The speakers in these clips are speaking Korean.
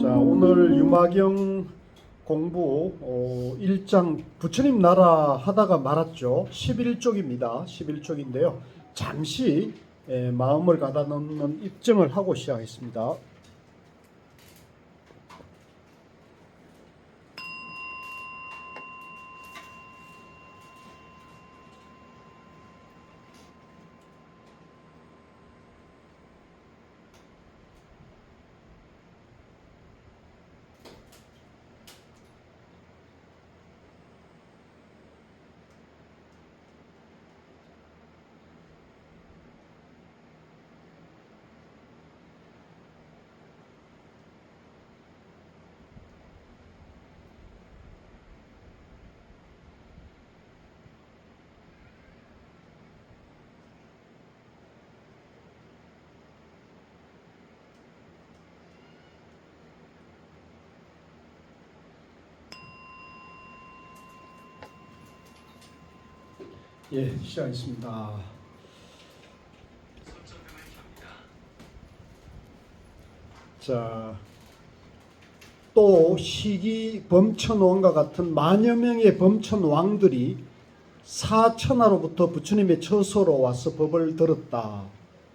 자, 오늘 유마경 공부 1장 부처님 나라 하다가 말았죠. 11쪽입니다. 11쪽인데요. 잠시 마음을 가다 놓는 입증을 하고 시작했습니다. 예, 시작했습니다. 자, 또 시기 범천왕과 같은 만여 명의 범천왕들이 사천하로부터 부처님의 처소로 와서 법을 들었다.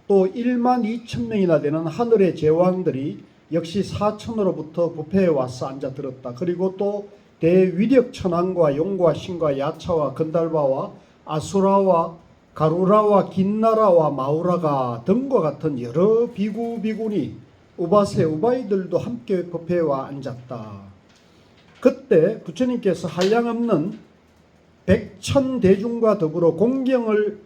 또 1만 2천 명이나 되는 하늘의 제왕들이 역시 사천으로부터 부패에 와서 앉아 들었다. 그리고 또 대위력 천왕과 용과 신과 야차와 건달바와 아수라와 가루라와 긴나라와 마우라가 등과 같은 여러 비구 비구니 우바세 우바이들도 함께 법회에 와 앉았다. 그때 부처님께서 한량없는 백천대중과 더불어 공경을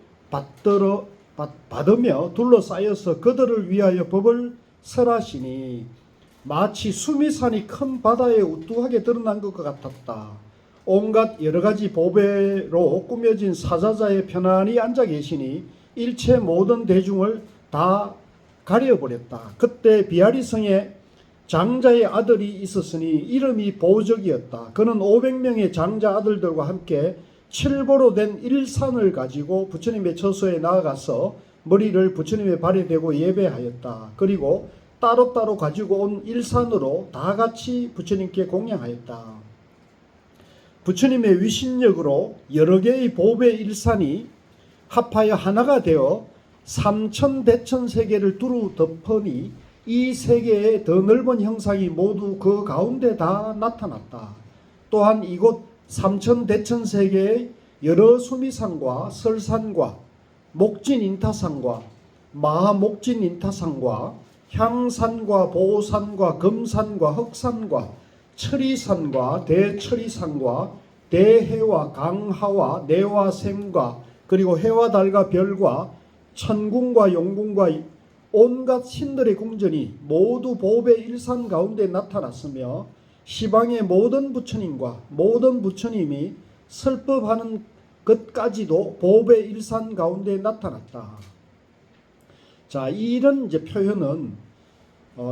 받으며 둘러싸여서 그들을 위하여 법을 설하시니 마치 수미산이 큰 바다에 우뚝하게 드러난 것 같았다. 온갖 여러가지 보배로 꾸며진 사자자에 편안히 앉아 계시니 일체 모든 대중을 다 가려버렸다. 그때 비아리성에 장자의 아들이 있었으니 이름이 보적이었다. 그는 500명의 장자 아들들과 함께 칠보로 된 일산을 가지고 부처님의 처소에 나아가서 머리를 부처님의 발에 대고 예배하였다. 그리고 따로따로 가지고 온 일산으로 다 같이 부처님께 공양하였다. 부처님의 위신력으로 여러 개의 보배 일산이 합하여 하나가 되어 삼천대천세계를 두루 덮으니 이 세계의 더 넓은 형상이 모두 그 가운데 다 나타났다. 또한 이곳 삼천대천세계의 여러 수미산과 설산과 목진인타산과 마목진인타산과 향산과 보산과 금산과 흑산과 철이산과 대철이산과 대해와 강하와 내와 샘과 그리고 해와 달과 별과 천궁과 용궁과 온갖 신들의 궁전이 모두 보배 일산 가운데 나타났으며 시방의 모든 부처님과 모든 부처님이 설법하는 것까지도 보배 일산 가운데 나타났다. 자, 이런 이제 표현은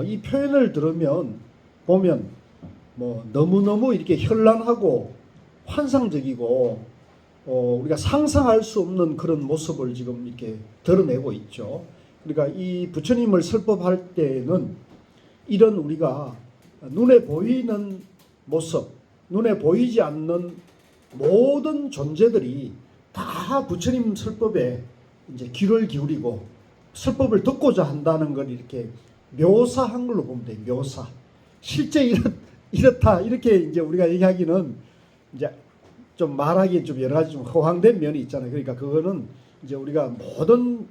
이 표현을 들으면 보면 너무너무 이렇게 현란하고 환상적이고 우리가 상상할 수 없는 그런 모습을 지금 이렇게 드러내고 있죠. 그러니까 이 부처님을 설법할 때는 이런 우리가 눈에 보이는 모습, 눈에 보이지 않는 모든 존재들이 다 부처님 설법에 이제 귀를 기울이고 설법을 듣고자 한다는 걸 이렇게 묘사한 걸로 보면 돼요. 묘사. 실제 이렇다 이렇게 이제 우리가 얘기하기는 이제 좀 말하기엔 좀 여러 가지 좀 허황된 면이 있잖아요. 그러니까 그거는 이제 우리가 모든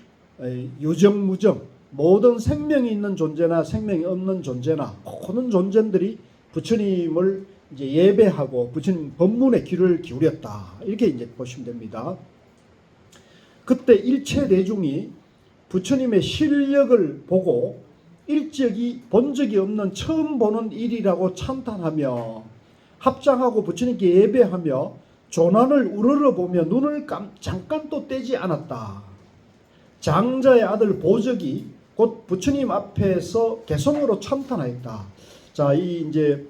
유정무정 모든 생명이 있는 존재나 생명이 없는 존재나 모든 존재들이 부처님을 이제 예배하고 부처님 법문에 귀를 기울였다 이렇게 이제 보시면 됩니다. 그때 일체 대중이 부처님의 실력을 보고 일적이 본 적이 없는 처음 보는 일이라고 찬탄하며 합장하고 부처님께 예배하며 조난을 우러러보며 눈을 잠깐 또 떼지 않았다. 장자의 아들 보적이 곧 부처님 앞에서 개성으로 찬탄하였다. 자, 이 이제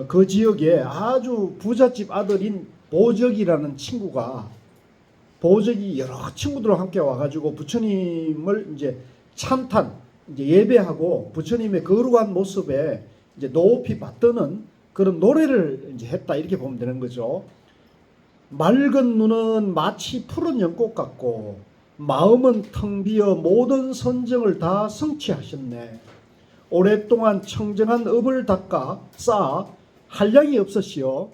그 지역에 아주 부잣집 아들인 보적이라는 친구가 보적이 여러 친구들과 함께 와가지고 부처님을 이제 찬탄 이제 예배하고 부처님의 거룩한 모습에 이제 높이 받드는 그런 노래를 이제 했다 이렇게 보면 되는 거죠. 맑은 눈은 마치 푸른 연꽃 같고 마음은 텅 비어 모든 선정을 다 성취하셨네. 오랫동안 청정한 업을 닦아 쌓아 한량이 없으시어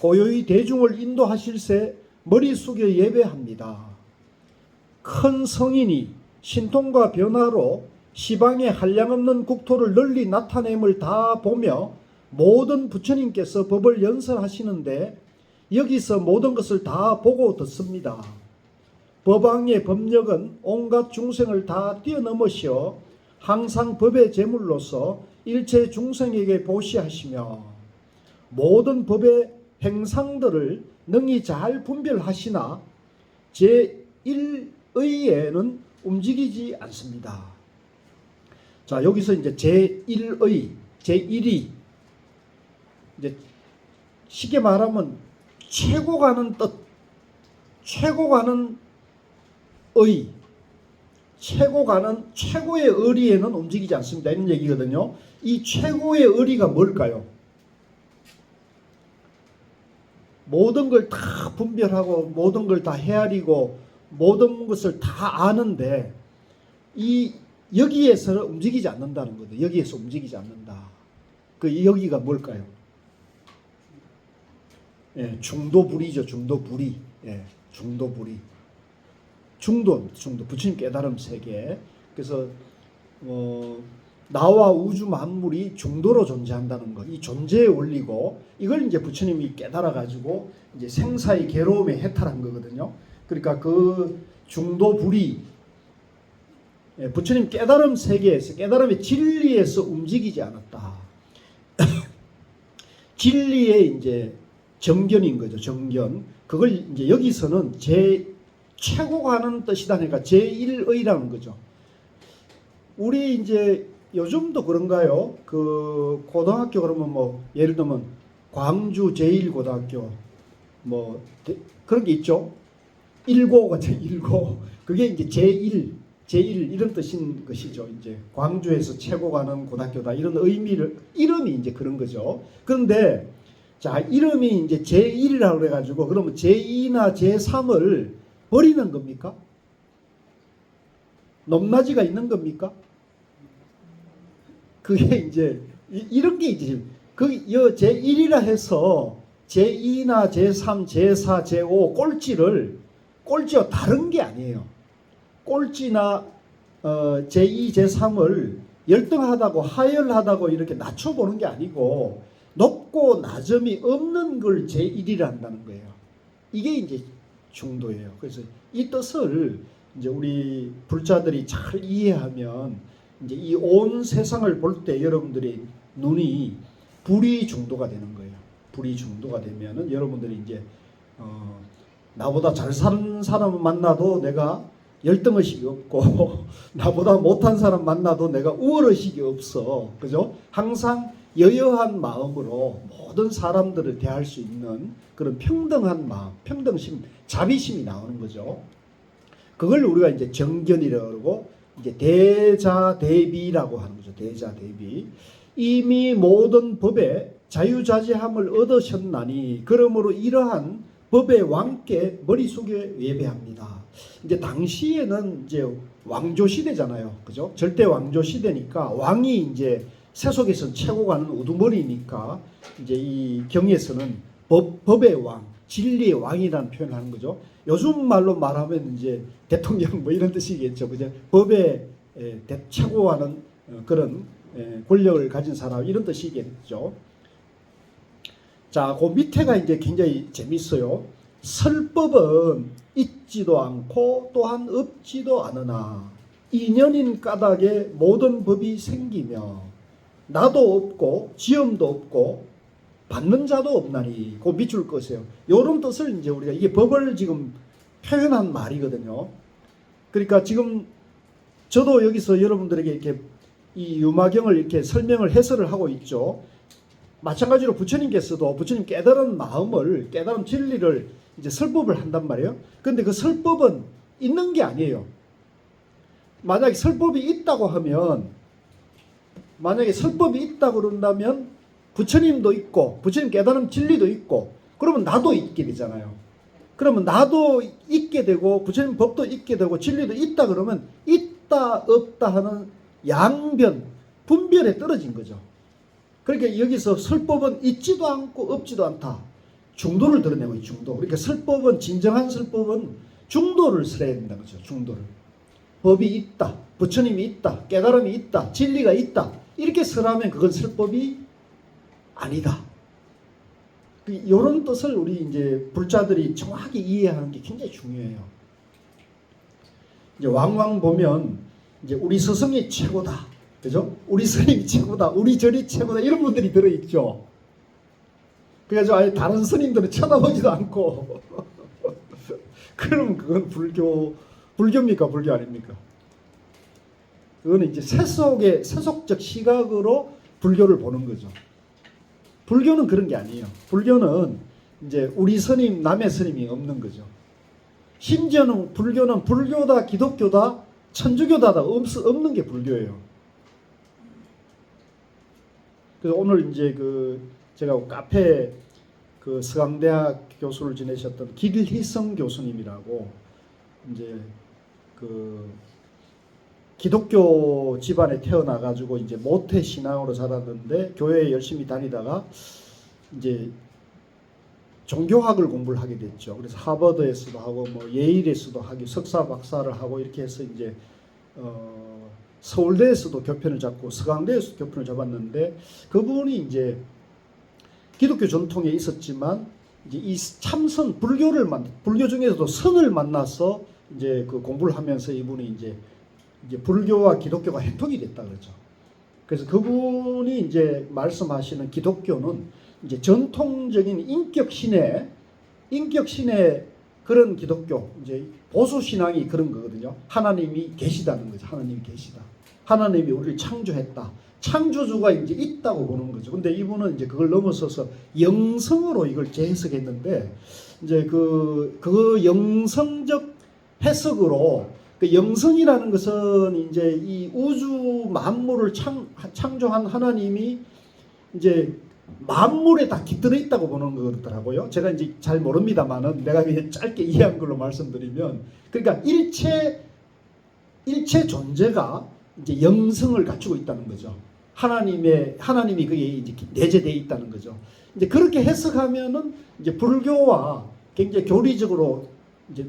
고요히 대중을 인도하실새 머리 숙여 예배합니다. 큰 성인이 신통과 변화로 시방의 한량없는 국토를 널리 나타냄을 다 보며 모든 부처님께서 법을 연설하시는데 여기서 모든 것을 다 보고 듣습니다. 법왕의 법력은 온갖 중생을 다 뛰어넘으시어 항상 법의 제물로서 일체 중생에게 보시하시며 모든 법의 행상들을 능히 잘 분별하시나 제1의에는 움직이지 않습니다. 자, 여기서 이제 제1의, 제1이 이제 쉽게 말하면 최고 가는 뜻, 최고 가는 의, 최고 가는 최고의 의리에는 움직이지 않습니다. 이런 얘기거든요. 이 최고의 의리가 뭘까요? 모든 걸 다 분별하고 모든 걸 다 헤아리고 모든 것을 다 아는데 여기에서는 움직이지 않는다는 거죠. 여기에서 움직이지 않는다. 그 여기가 뭘까요? 예, 중도불이죠. 중도불이. 예, 중도불이. 중도 부처님 깨달음 세계. 그래서 나와 우주 만물이 중도로 존재한다는 것, 이 존재의 원리고 이걸 이제 부처님이 깨달아 가지고 이제 생사의 괴로움에 해탈한 거거든요. 그러니까 그 중도불이 부처님 깨달음 세계에서 깨달음의 진리에서 움직이지 않았다. 진리의 이제 정견인 거죠. 정견. 그걸 이제 여기서는 최고가 하는 뜻이다. 그러니까 제1의라는 거죠. 우리 이제 요즘도 그런가요? 그 고등학교 그러면 뭐 예를 들면 광주 제1고등학교 뭐 그런 게 있죠. 1고가 제1고 그게 이제 제1 이런 뜻인 것이죠. 이제 광주에서 최고 가는 고등학교다 이런 의미를 이름이 이제 그런 거죠. 그런데 자 이름이 이제 제1이라고 그래가지고 그러면 제2나 제3을 버리는 겁니까? 높낮이가 있는 겁니까? 그게 이제 이런 게 이제 그 제1이라 해서 제2나 제3, 제4, 제5 꼴찌와 다른 게 아니에요. 꼴찌나 제2, 제3을 열등하다고 하열하다고 이렇게 낮춰보는 게 아니고 높고 낮음이 없는 걸 제1이라 한다는 거예요. 이게 이제 중도예요. 그래서 이 뜻을 이제 우리 불자들이 잘 이해하면 이제 이 온 세상을 볼 때 여러분들의 눈이 불이 중도가 되는 거예요. 불이 중도가 되면은 여러분들이 이제 나보다 잘 사는 사람 만나도 내가 열등의식이 없고 나보다 못한 사람 만나도 내가 우월의식이 없어. 그죠? 항상 여여한 마음으로 모든 사람들을 대할 수 있는 그런 평등한 마음, 평등심, 자비심이 나오는 거죠. 그걸 우리가 이제 정견이라고 그러고 이제 대자대비라고 하는 거죠. 대자대비. 이미 모든 법에 자유자재함을 얻으셨나니 그러므로 이러한 법의 왕께 머리 숙여 예배합니다. 이제 당시에는 이제 왕조 시대잖아요. 그죠? 절대 왕조 시대니까 왕이 이제 세속에서는 최고 가는 우두머리니까 이제 이 경에서는 법의 왕, 진리의 왕이라는 표현을 하는 거죠. 요즘 말로 말하면 이제 대통령 뭐 이런 뜻이겠죠. 그죠? 법의 최고 하는 그런 권력을 가진 사람 이런 뜻이겠죠. 자, 그 밑에가 이제 굉장히 재밌어요. 설법은 있지도 않고 또한 없지도 않으나 인연인 까닭에 모든 법이 생기며 나도 없고 지음도 없고 받는 자도 없나니 그 밑줄 거세요. 이런 뜻을 이제 우리가 이게 법을 지금 표현한 말이거든요. 그러니까 지금 저도 여기서 여러분들에게 이렇게 이 유마경을 이렇게 설명을 해설을 하고 있죠. 마찬가지로 부처님께서도 부처님 깨달은 마음을 깨달은 진리를 이제 설법을 한단 말이에요. 그런데 그 설법은 있는 게 아니에요. 만약에 설법이 있다고 하면 만약에 설법이 있다 그런다면 부처님도 있고 부처님 깨달음 진리도 있고 그러면 나도 있게 되잖아요. 그러면 나도 있게 되고 부처님 법도 있게 되고 진리도 있다 그러면 있다 없다 하는 양변 분별에 떨어진 거죠. 그러니까 여기서 설법은 있지도 않고 없지도 않다. 중도를 드러내고 있죠. 중도. 그러니까 설법은 진정한 설법은 중도를 설해야 된다는 거죠. 중도를. 법이 있다. 부처님이 있다. 깨달음이 있다. 진리가 있다. 이렇게 설하면 그건 설법이 아니다. 이런 뜻을 우리 이제 불자들이 정확히 이해하는 게 굉장히 중요해요. 이제 왕왕 보면 이제 우리 스승이 최고다. 그죠? 우리 스님이 최고다. 우리 절이 최고다. 이런 분들이 들어있죠. 그래가지고 아예 다른 스님들은 쳐다보지도 않고. 그러면 그건 불교입니까? 불교 아닙니까? 그거는 이제 세속적 시각으로 불교를 보는 거죠. 불교는 그런 게 아니에요. 불교는 이제 우리 스님, 남의 스님이 없는 거죠. 심지어는 불교는 불교다, 기독교다, 천주교다가 없는 게 불교예요. 그래서 오늘 이제 제가 카페 서강대학 교수를 지내셨던 길희성 교수님이라고 이제 기독교 집안에 태어나가지고 이제 모태 신앙으로 자랐는데 교회에 열심히 다니다가 이제 종교학을 공부를 하게 됐죠. 그래서 하버드에서도 하고 뭐 예일에서도 하고 석사 박사를 하고 이렇게 해서 이제 서울대에서도 교편을 잡고 서강대에서도 교편을 잡았는데 그분이 이제 기독교 전통에 있었지만 이제 이 참선 불교 중에서도 선을 만나서 이제 공부를 하면서 이분이 이제 불교와 기독교가 해통이 됐다 그러죠. 그래서 그분이 이제 말씀하시는 기독교는 이제 전통적인 인격신의 그런 기독교, 이제 보수 신앙이 그런 거거든요. 하나님이 계시다는 거죠. 하나님이 계시다. 하나님이 우리를 창조했다. 창조주가 이제 있다고 보는 거죠. 근데 이분은 이제 그걸 넘어서서 영성으로 이걸 재해석했는데 이제 그 영성적 해석으로 영성이라는 것은 이제 이 우주 만물을 창조한 하나님이 이제 만물에 다 깃들어 있다고 보는 거더라고요. 제가 이제 잘 모릅니다만은 내가 그냥 짧게 이해한 걸로 말씀드리면 그러니까 일체 존재가 이제 영성을 갖추고 있다는 거죠. 하나님이 그게 이제 내재되어 있다는 거죠. 이제 그렇게 해석하면은 이제 불교와 굉장히 교리적으로 이제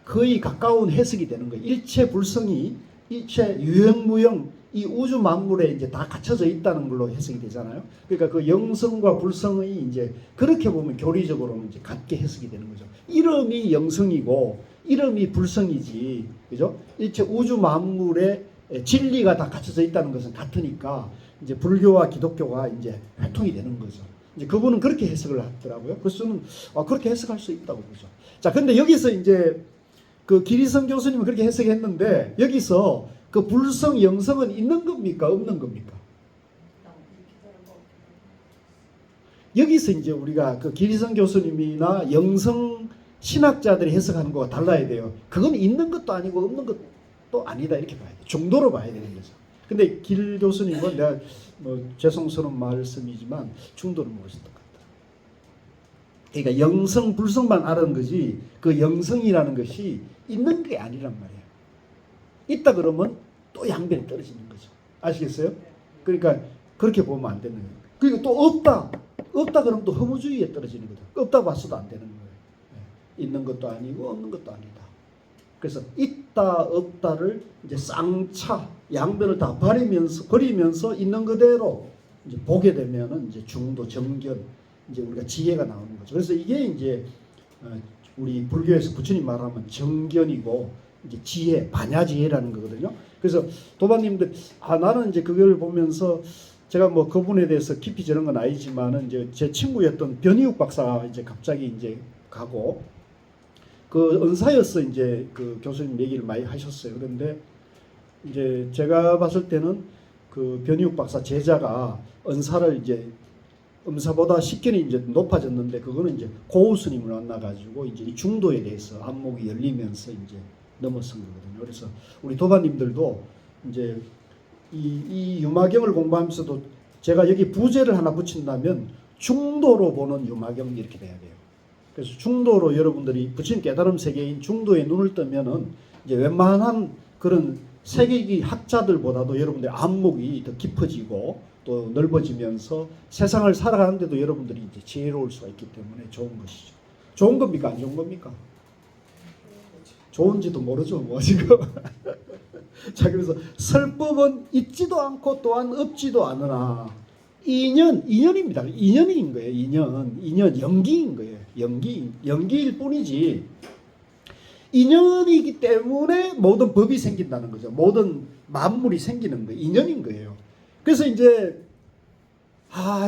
거의 가까운 해석이 되는 거예요. 일체 불성이 일체 유형무형 이 우주 만물에 이제 다 갖춰져 있다는 걸로 해석이 되잖아요. 그러니까 그 영성과 불성이 이제 그렇게 보면 교리적으로는 이제 같게 해석이 되는 거죠. 이름이 영성이고 이름이 불성이지, 그죠? 일체 우주 만물에 진리가 다 갖춰져 있다는 것은 같으니까 이제 불교와 기독교가 이제 회통이 되는 거죠. 이제 그분은 그렇게 해석을 하더라고요. 그래서 저는 그렇게 해석할 수 있다고 보죠. 자, 근데 여기서 이제 길희성 교수님은 그렇게 해석했는데 여기서 그 불성, 영성은 있는 겁니까? 없는 겁니까? 여기서 이제 우리가 길희성 교수님이나 영성 신학자들이 해석하는 거와 달라야 돼요. 그건 있는 것도 아니고 없는 것도 아니다 이렇게 봐야 돼요. 정도로 봐야 되는 거죠. 근데 길 교수님은 내가 뭐 죄송스러운 말씀이지만 중도를 모르셨던 것 같다. 그러니까 영성, 불성만 아는 거지 그 영성이라는 것이 있는 게 아니란 말이에요. 있다 그러면 또 양변이 떨어지는 거죠. 아시겠어요? 그러니까 그렇게 보면 안 되는 거예요. 그리고 또 없다 그러면 또 허무주의에 떨어지는 거죠. 없다 봤어도 안 되는 거예요. 있는 것도 아니고 없는 것도 아니다. 그래서 있다 없다를 이제 쌍차 양변을 다 버리면서 있는 그대로 이제 보게 되면은 이제 중도 정견 이제 우리가 지혜가 나오는 거죠. 그래서 이게 이제 우리 불교에서 부처님 말하면 정견이고 이제 지혜, 반야지혜라는 거거든요. 그래서 도반님들 나는 이제 그걸 보면서 제가 뭐 그분에 대해서 깊이 저런 건 아니지만은 이제 제 친구였던 변희욱 박사가 이제 갑자기 이제 가고 그 은사여서 이제 그 교수님 얘기를 많이 하셨어요. 그런데 이제 제가 봤을 때는 그 변희욱 박사 제자가 은사를 이제 음사보다 식견이 이제 높아졌는데 그거는 이제 고우 스님을 만나가지고 이제 이 중도에 대해서 안목이 열리면서 이제 넘어선 거거든요. 그래서 우리 도반님들도 이제 이 유마경을 공부하면서도 제가 여기 부제를 하나 붙인다면 중도로 보는 유마경 이렇게 돼야 돼요. 그래서 중도로 여러분들이 부처님 깨달음 세계인 중도에 눈을 뜨면은 이제 웬만한 그런 세계기 학자들보다도 여러분들의 안목이 더 깊어지고 또 넓어지면서 세상을 살아가는데도 여러분들이 이제 지혜로울 수가 있기 때문에 좋은 것이죠. 좋은 겁니까? 안 좋은 겁니까? 좋은지도 모르죠, 뭐 지금. 자, 그래서 설법은 있지도 않고 또한 없지도 않으나 인연입니다. 인연인 거예요. 인연 연기인 거예요. 연기일 뿐이지. 인연이기 때문에 모든 법이 생긴다는 거죠. 모든 만물이 생기는 거예요. 인연인 거예요. 그래서 이제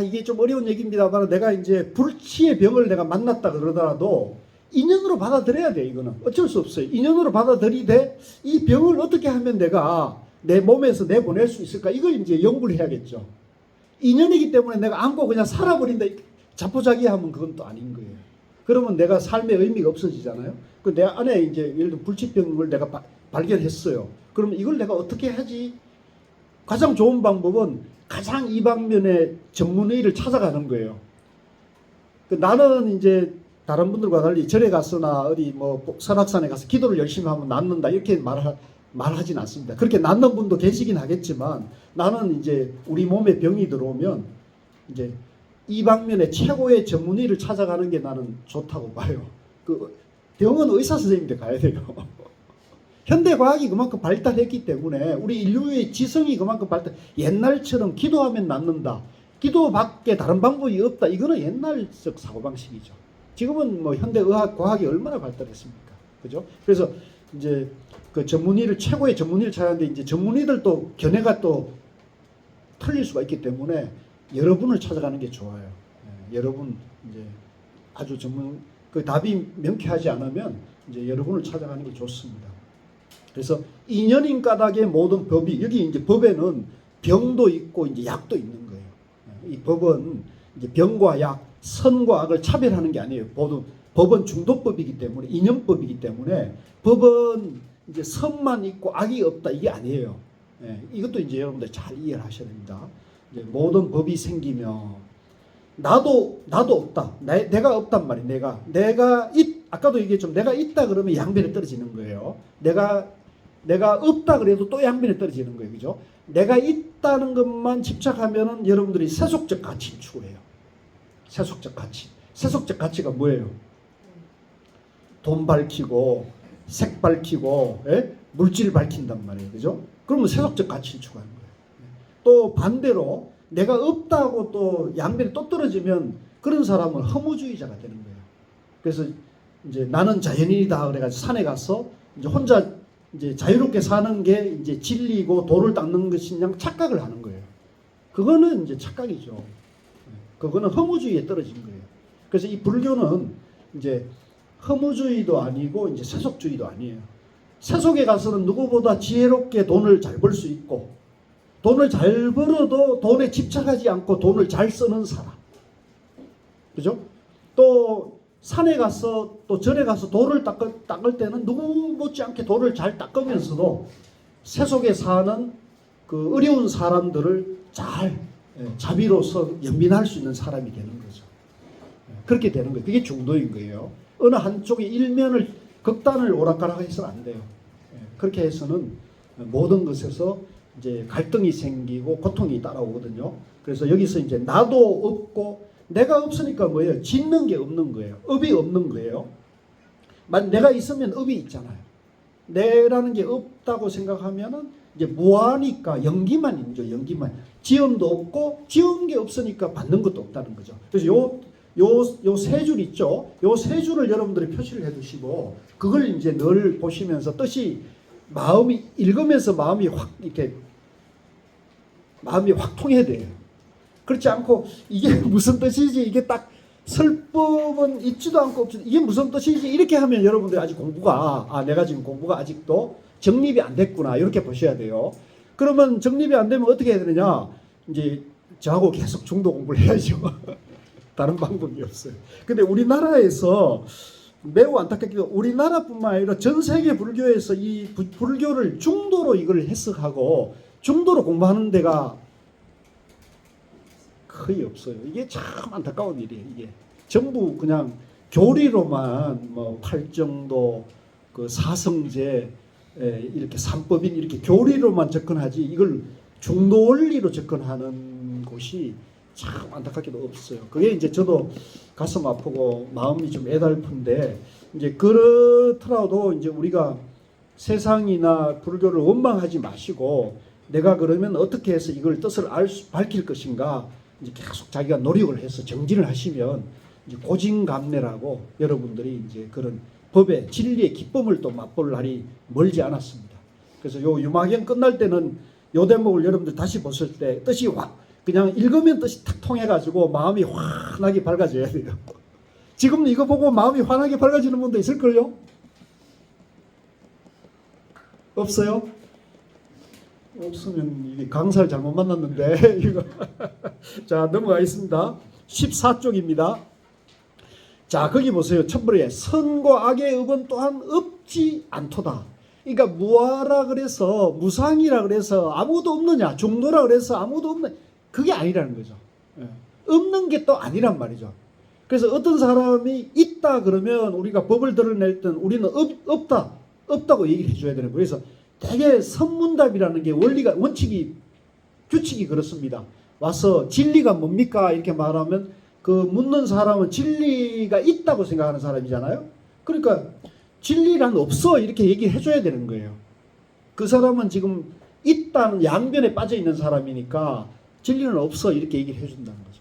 이게 좀 어려운 얘기입니다만 내가 이제 불치의 병을 내가 만났다 그러더라도 인연으로 받아들여야 돼. 이거는 어쩔 수 없어요. 인연으로 받아들이되 이 병을 어떻게 하면 내가 내 몸에서 내보낼 수 있을까? 이걸 이제 연구를 해야겠죠. 인연이기 때문에 내가 안고 그냥 살아버린다. 자포자기하면 그건 또 아닌 거예요. 그러면 내가 삶의 의미가 없어지잖아요. 그 내 안에 이제 예를 들어 불치병을 내가 발견했어요. 그러면 이걸 내가 어떻게 하지? 가장 좋은 방법은 가장 이 방면의 전문의를 찾아가는 거예요. 나는 이제 다른 분들과 달리 절에 가서나 어디 뭐 설악산에 가서 기도를 열심히 하면 낫는다 이렇게 말하진 않습니다. 그렇게 낫는 분도 계시긴 하겠지만 나는 이제 우리 몸에 병이 들어오면 이제 이 방면의 최고의 전문의를 찾아가는 게 나는 좋다고 봐요. 그 병은 의사 선생님한테 가야 돼요. 현대 과학이 그만큼 발달했기 때문에 우리 인류의 지성이 그만큼 옛날처럼 기도하면 낫는다. 기도밖에 다른 방법이 없다. 이거는 옛날적 사고방식이죠. 지금은 뭐 현대 의학 과학이 얼마나 발달했습니까? 그죠? 그래서 이제 그 최고의 전문의를 찾았는데 이제 전문의들도 견해가 또 틀릴 수가 있기 때문에 여러분을 찾아가는 게 좋아요. 여러분 이제 아주 그 답이 명쾌하지 않으면 이제 여러분을 찾아가는 게 좋습니다. 그래서 인연인 까닭의 모든 법이 여기 이제 법에는 병도 있고 이제 약도 있는 거예요. 이 법은 이제 병과 약, 선과 악을 차별하는 게 아니에요. 법은 중도법이기 때문에 인연법이기 때문에 법은 이제 선만 있고 악이 없다 이게 아니에요. 이것도 이제 여러분들 잘 이해를 하셔야 됩니다. 이제 모든 법이 생기며 나도 없다. 내가 없단 말이에요. 아까도 얘기했죠. 내가 있다 그러면 양변에 떨어지는 거예요. 내가 없다 그래도 또 양변에 떨어지는 거예요. 그죠? 내가 있다는 것만 집착하면은 여러분들이 세속적 가치를 추구해요. 세속적 가치. 세속적 가치가 뭐예요? 돈 밝히고, 색 밝히고, 물질 밝힌단 말이에요. 그죠? 그러면 세속적 가치를 추구하는 거예요. 또 반대로 내가 없다고 또 양변에 또 떨어지면 그런 사람은 허무주의자가 되는 거예요. 그래서 이제 나는 자연인이다 그래가지고 산에 가서 이제 혼자 이제 자유롭게 사는 게 이제 진리고 도를 닦는 것이냐 착각을 하는 거예요. 그거는 이제 착각이죠. 그거는 허무주의에 떨어진 거예요. 그래서 이 불교는 이제 허무주의도 아니고 이제 세속주의도 아니에요. 세속에 가서는 누구보다 지혜롭게 돈을 잘 벌 수 있고 돈을 잘 벌어도 돈에 집착하지 않고 돈을 잘 쓰는 사람. 그죠? 또 산에 가서 또 절에 가서 돌을 닦을 때는 누구 못지않게 돌을 잘 닦으면서도 세속에 사는 그 어려운 사람들을 잘 자비로서 연민할 수 있는 사람이 되는 거죠. 그렇게 되는 거예요. 그게 중도인 거예요. 어느 한쪽의 일면을 극단을 오락가락해서는 안 돼요. 그렇게 해서는 모든 것에서 이제 갈등이 생기고 고통이 따라오거든요. 그래서 여기서 이제 나도 없고 내가 없으니까 뭐예요? 짓는 게 없는 거예요. 업이 없는 거예요. 내가 있으면 업이 있잖아요. 내라는 게 없다고 생각하면은 이제 무하니까 연기만 있죠. 연기만. 지음도 없고 지은 게 없으니까 받는 것도 없다는 거죠. 그래서 요 세 줄 있죠. 요 세 줄을 여러분들이 표시를 해두시고 그걸 이제 늘 보시면서 뜻이 마음이 읽으면서 마음이 확 통해야 돼요. 그렇지 않고 이게 무슨 뜻이지? 이게 딱 설법은 있지도 않고 없지도 이게 무슨 뜻이지? 이렇게 하면 여러분들이 아직 내가 지금 공부가 아직도 정립이 안 됐구나 이렇게 보셔야 돼요. 그러면 정립이 안 되면 어떻게 해야 되느냐? 이제 저하고 계속 중도 공부를 해야죠. 다른 방법이 없어요. 근데 우리나라에서 매우 안타깝게도 우리나라뿐만 아니라 전 세계 불교에서 이 불교를 중도로 이걸 해석하고 중도로 공부하는 데가 거의 없어요. 이게 참 안타까운 일이에요. 이게 전부 그냥 교리로만 뭐 팔정도, 그 사성제, 이렇게 삼법인 이렇게 교리로만 접근하지 이걸 중도 원리로 접근하는 곳이 참 안타깝게도 없어요. 그게 이제 저도 가슴 아프고 마음이 좀 애달픈데, 이제 그렇더라도 이제 우리가 세상이나 불교를 원망하지 마시고 내가 그러면 어떻게 해서 이걸 뜻을 밝힐 것인가 이제 계속 자기가 노력을 해서 정진을 하시면 이제 고진감래라고 여러분들이 이제 그런 법의 진리의 기쁨을 또 맛볼 날이 멀지 않았습니다. 그래서 요 유마경 끝날 때는 요 대목을 여러분들 다시 보실 때 뜻이 그냥 읽으면 뜻이 탁 통해가지고 마음이 환하게 밝아져야 돼요. 지금 이거 보고 마음이 환하게 밝아지는 분도 있을걸요? 없어요? 없으면 이게 강사를 잘못 만났는데 이거. 자, 넘어가겠습니다. 14쪽입니다. 자, 거기 보세요. 첫번에 선과 악의 업은 또한 없지 않도다. 그러니까 무아라 그래서 무상이라 그래서 아무도 없느냐, 중도라 그래서 아무도 없는, 그게 아니라는 거죠. 없는 게 또 아니란 말이죠. 그래서 어떤 사람이 있다 그러면 우리가 법을 드러낼 때 우리는 없다고 얘기를 해줘야 되는 거예요. 그래서 되게 선문답이라는 게 규칙이 그렇습니다. 와서 진리가 뭡니까? 이렇게 말하면 그 묻는 사람은 진리가 있다고 생각하는 사람이잖아요. 그러니까 진리란 없어 이렇게 얘기를 해줘야 되는 거예요. 그 사람은 지금 있다는 양변에 빠져 있는 사람이니까 진리는 없어 이렇게 얘기를 해준다는 거죠.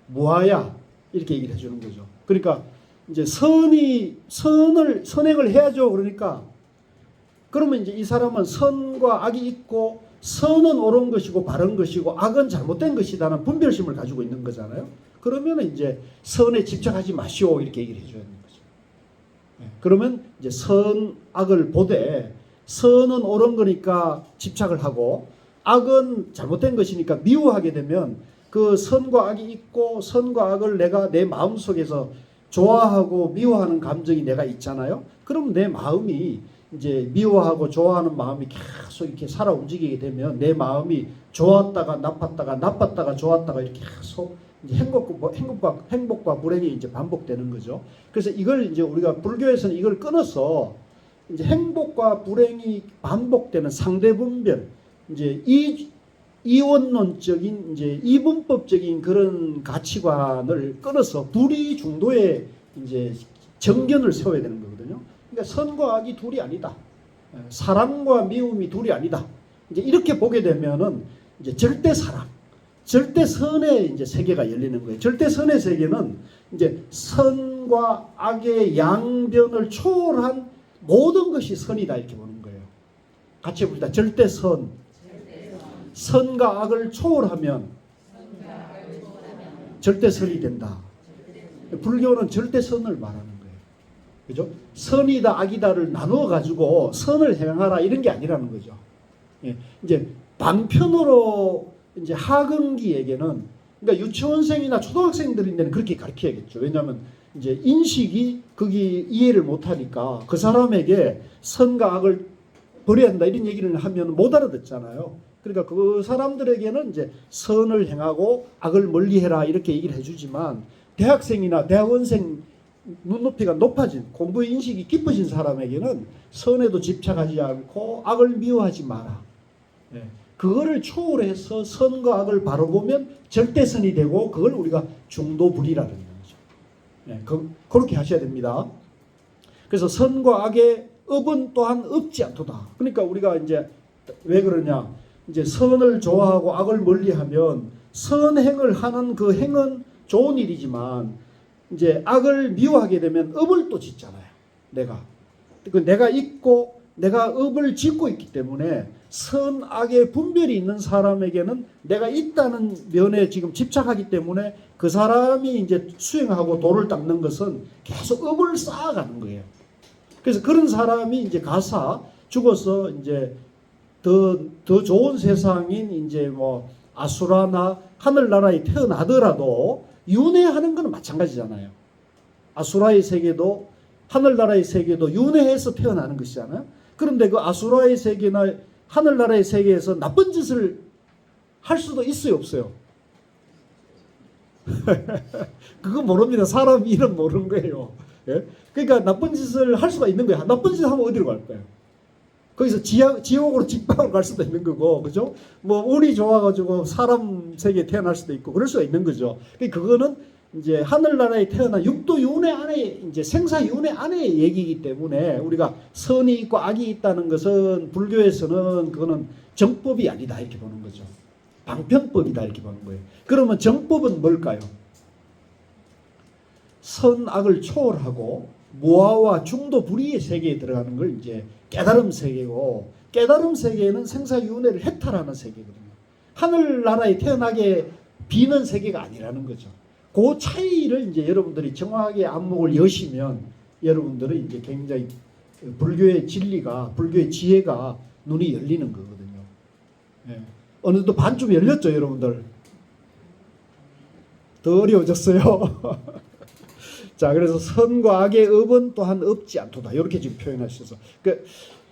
무아야 이렇게 얘기를 해주는 거죠. 그러니까 이제 선행을 해야죠. 그러면 이제 이 사람은 선과 악이 있고 선은 옳은 것이고 바른 것이고 악은 잘못된 것이다는 분별심을 가지고 있는 거잖아요. 그러면 이제 선에 집착하지 마시오 이렇게 얘기를 해줘야 되는 거죠. 그러면 이제 선악을 보되 선은 옳은 거니까 집착을 하고 악은 잘못된 것이니까 미워하게 되면 그 선과 악이 있고 선과 악을 내가 내 마음속에서 좋아하고 미워하는 감정이 내가 있잖아요. 그럼 내 마음이 이제 미워하고 좋아하는 마음이 계속 이렇게 살아 움직이게 되면 내 마음이 좋았다가 나빴다가 좋았다가 이렇게 계속 이제 행복과 불행이 이제 반복되는 거죠. 그래서 이걸 이제 우리가 불교에서는 이걸 끊어서 이제 행복과 불행이 반복되는 상대분별, 이제 이원론적인 이제 이분법적인 그런 가치관을 끊어서 불이 중도에 이제 정견을 세워야 되는 거거든요. 그러니까 선과 악이 둘이 아니다. 사랑과 미움이 둘이 아니다. 이제 이렇게 보게 되면은 이제 절대 사랑, 절대 선의 이제 세계가 열리는 거예요. 절대 선의 세계는 이제 선과 악의 양변을 초월한 모든 것이 선이다 이렇게 보는 거예요. 같이 봅시다. 절대 선. 선과 악을 초월하면 절대 선이 된다. 불교는 절대 선을 말하는 거예요. 그죠? 선이다 악이다를 나누어 가지고 선을 행하라 이런 게 아니라는 거죠. 예. 이제 방편으로 이제 하근기에게는, 그러니까 유치원생이나 초등학생들인데는 그렇게 가르쳐야겠죠. 왜냐하면 이제 인식이 거기 이해를 못하니까 그 사람에게 선과 악을 버려야 한다 이런 얘기를 하면 못 알아듣잖아요. 그러니까 그 사람들에게는 이제 선을 행하고 악을 멀리해라 이렇게 얘기를 해주지만 대학생이나 대학원생 눈높이가 높아진 공부 인식이 깊어진 사람에게는 선에도 집착하지 않고 악을 미워하지 마라. 예. 그거를 초월해서 선과 악을 바로 보면 절대선이 되고 그걸 우리가 중도불이라는 거죠. 예. 그렇게 하셔야 됩니다. 그래서 선과 악의 업은 또한 없지 않도다. 그러니까 우리가 이제 왜 그러냐? 이제 선을 좋아하고 악을 멀리하면 선행을 하는 그 행은 좋은 일이지만 이제 악을 미워하게 되면 업을 또 짓잖아요. 내가 있고 내가 업을 짓고 있기 때문에 선악의 분별이 있는 사람에게는 내가 있다는 면에 지금 집착하기 때문에 그 사람이 이제 수행하고 도를 닦는 것은 계속 업을 쌓아가는 거예요. 그래서 그런 사람이 이제 가사 죽어서 이제 더 좋은 세상인 이제 뭐 아수라나 하늘나라에 태어나더라도 윤회하는 건 마찬가지잖아요. 아수라의 세계도 하늘나라의 세계도 윤회해서 태어나는 것이잖아요. 그런데 그 아수라의 세계나 하늘나라의 세계에서 나쁜 짓을 할 수도 있어요, 없어요? 그거 모릅니다. 사람 일은 모르는 거예요. 예? 그러니까 나쁜 짓을 할 수가 있는 거야. 나쁜 짓을 하면 어디로 갈 거예요? 거기서 지옥으로 직방으로 갈 수도 있는 거고, 그죠? 뭐 운이 좋아가지고 사람 세계에 태어날 수도 있고 그럴 수가 있는 거죠. 그거는 이제 하늘나라에 태어난 육도윤회 안에 이제 생사윤회 안의 얘기이기 때문에 우리가 선이 있고 악이 있다는 것은 불교에서는 그거는 정법이 아니다 이렇게 보는 거죠. 방편법이다 이렇게 보는 거예요. 그러면 정법은 뭘까요? 선악을 초월하고 무아와 중도 불이의 세계에 들어가는 걸 이제 깨달음 세계고, 깨달음 세계는 생사윤회를 해탈하는 세계거든요. 하늘나라에 태어나게 비는 세계가 아니라는 거죠. 그 차이를 이제 여러분들이 정확하게 안목을 여시면 여러분들은 이제 굉장히 불교의 진리가, 불교의 지혜가 눈이 열리는 거거든요. 예. 어느덧 반쯤 열렸죠, 여러분들. 더 어려워졌어요. 자, 그래서 선과 악의 업은 또한 없지 않도다. 이렇게 지금 표현하셔서.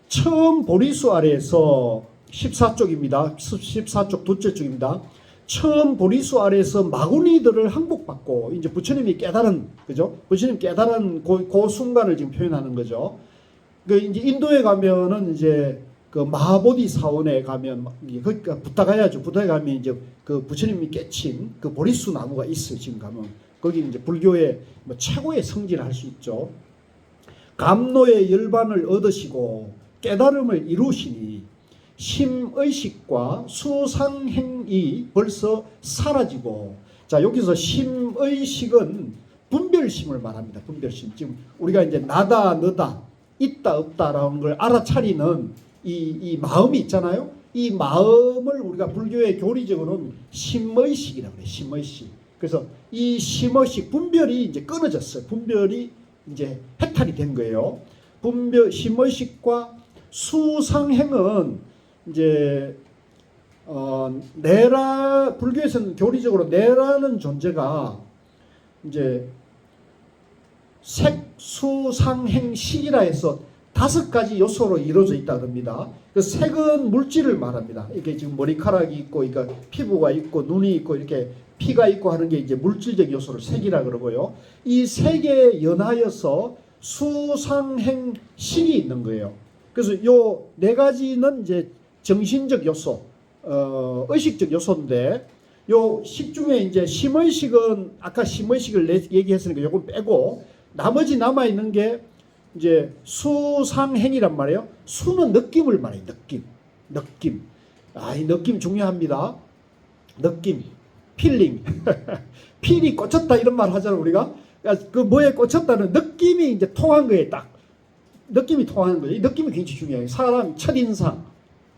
처음 보리수 아래에서 14쪽입니다. 14쪽 둘째 쪽입니다. 처음 보리수 아래에서 마구니들을 항복받고 이제 부처님이 깨달은, 그죠? 부처님 깨달은 그 순간을 지금 표현하는 거죠. 이제 인도에 가면은 이제 그 마하보디 사원에 가면 그러니까 부타 가야죠. 부타에 가면 이제 그 부처님이 깨친 그 보리수 나무가 있어요. 지금 가면 거기 이제 불교의 뭐 최고의 성지를 할 수 있죠. 감노의 열반을 얻으시고 깨달음을 이루시니 심의식과 수상행이 벌써 사라지고, 자, 여기서 심의식은 분별심을 말합니다. 분별심. 지금 우리가 이제 나다 너다 있다 없다라는 걸 알아차리는 이 마음이 있잖아요. 이 마음을 우리가 불교의 교리적으로는 심의식이라고 그래요. 심의식. 그래서 이 심의식 분별이 이제 끊어졌어요. 분별이 이제 해탈이 된 거예요. 심의식과 수상행은 이제 내라, 불교에서는 교리적으로 내라는 존재가 이제 색, 수, 상, 행, 식이라 해서 5가지 요소로 이루어져 있다 그럽니다. 그 색은 물질을 말합니다. 이게 지금 머리카락이 있고, 그러니까 피부가 있고, 눈이 있고, 이렇게 피가 있고 하는 게 이제 물질적 요소를 색이라 그러고요. 이 색에 연하여서 수, 상, 행, 식이 있는 거예요. 그래서 요 4가지는 이제 정신적 요소, 의식적 요소인데, 요 식 중에 이제 심의식은 아까 심의식을 얘기했으니까 요건 빼고 나머지 남아 있는 게 이제 수상행이란 말이에요. 수는 느낌을 말해요. 느낌. 이 느낌 중요합니다. 느낌, 필링. 필이 꽂혔다 이런 말 하잖아요, 우리가. 그 뭐에 꽂혔다는 느낌이 이제 통한 거예요, 딱. 느낌이 통하는 거죠. 이 느낌이 굉장히 중요해요. 사람 첫인상,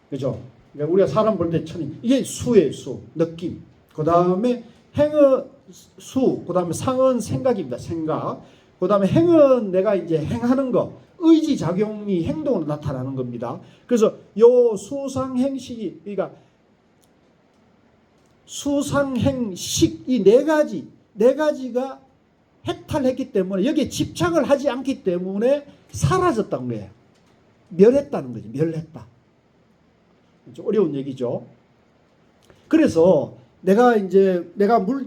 그죠? 그러니까 우리가 사람 볼 때 첫인, 이게 수예요, 수, 느낌. 그 다음에 행은 수, 그 다음에 상은 생각입니다, 생각. 그 다음에 행은 내가 이제 행하는 거, 의지 작용이 행동으로 나타나는 겁니다. 그래서 요 수상행식이, 그러니까 수상행식 이 4가지가 해탈했기 때문에 여기에 집착을 하지 않기 때문에 사라졌다는 거예요. 멸했다는 거죠. 멸했다. 좀 어려운 얘기죠. 그래서 내가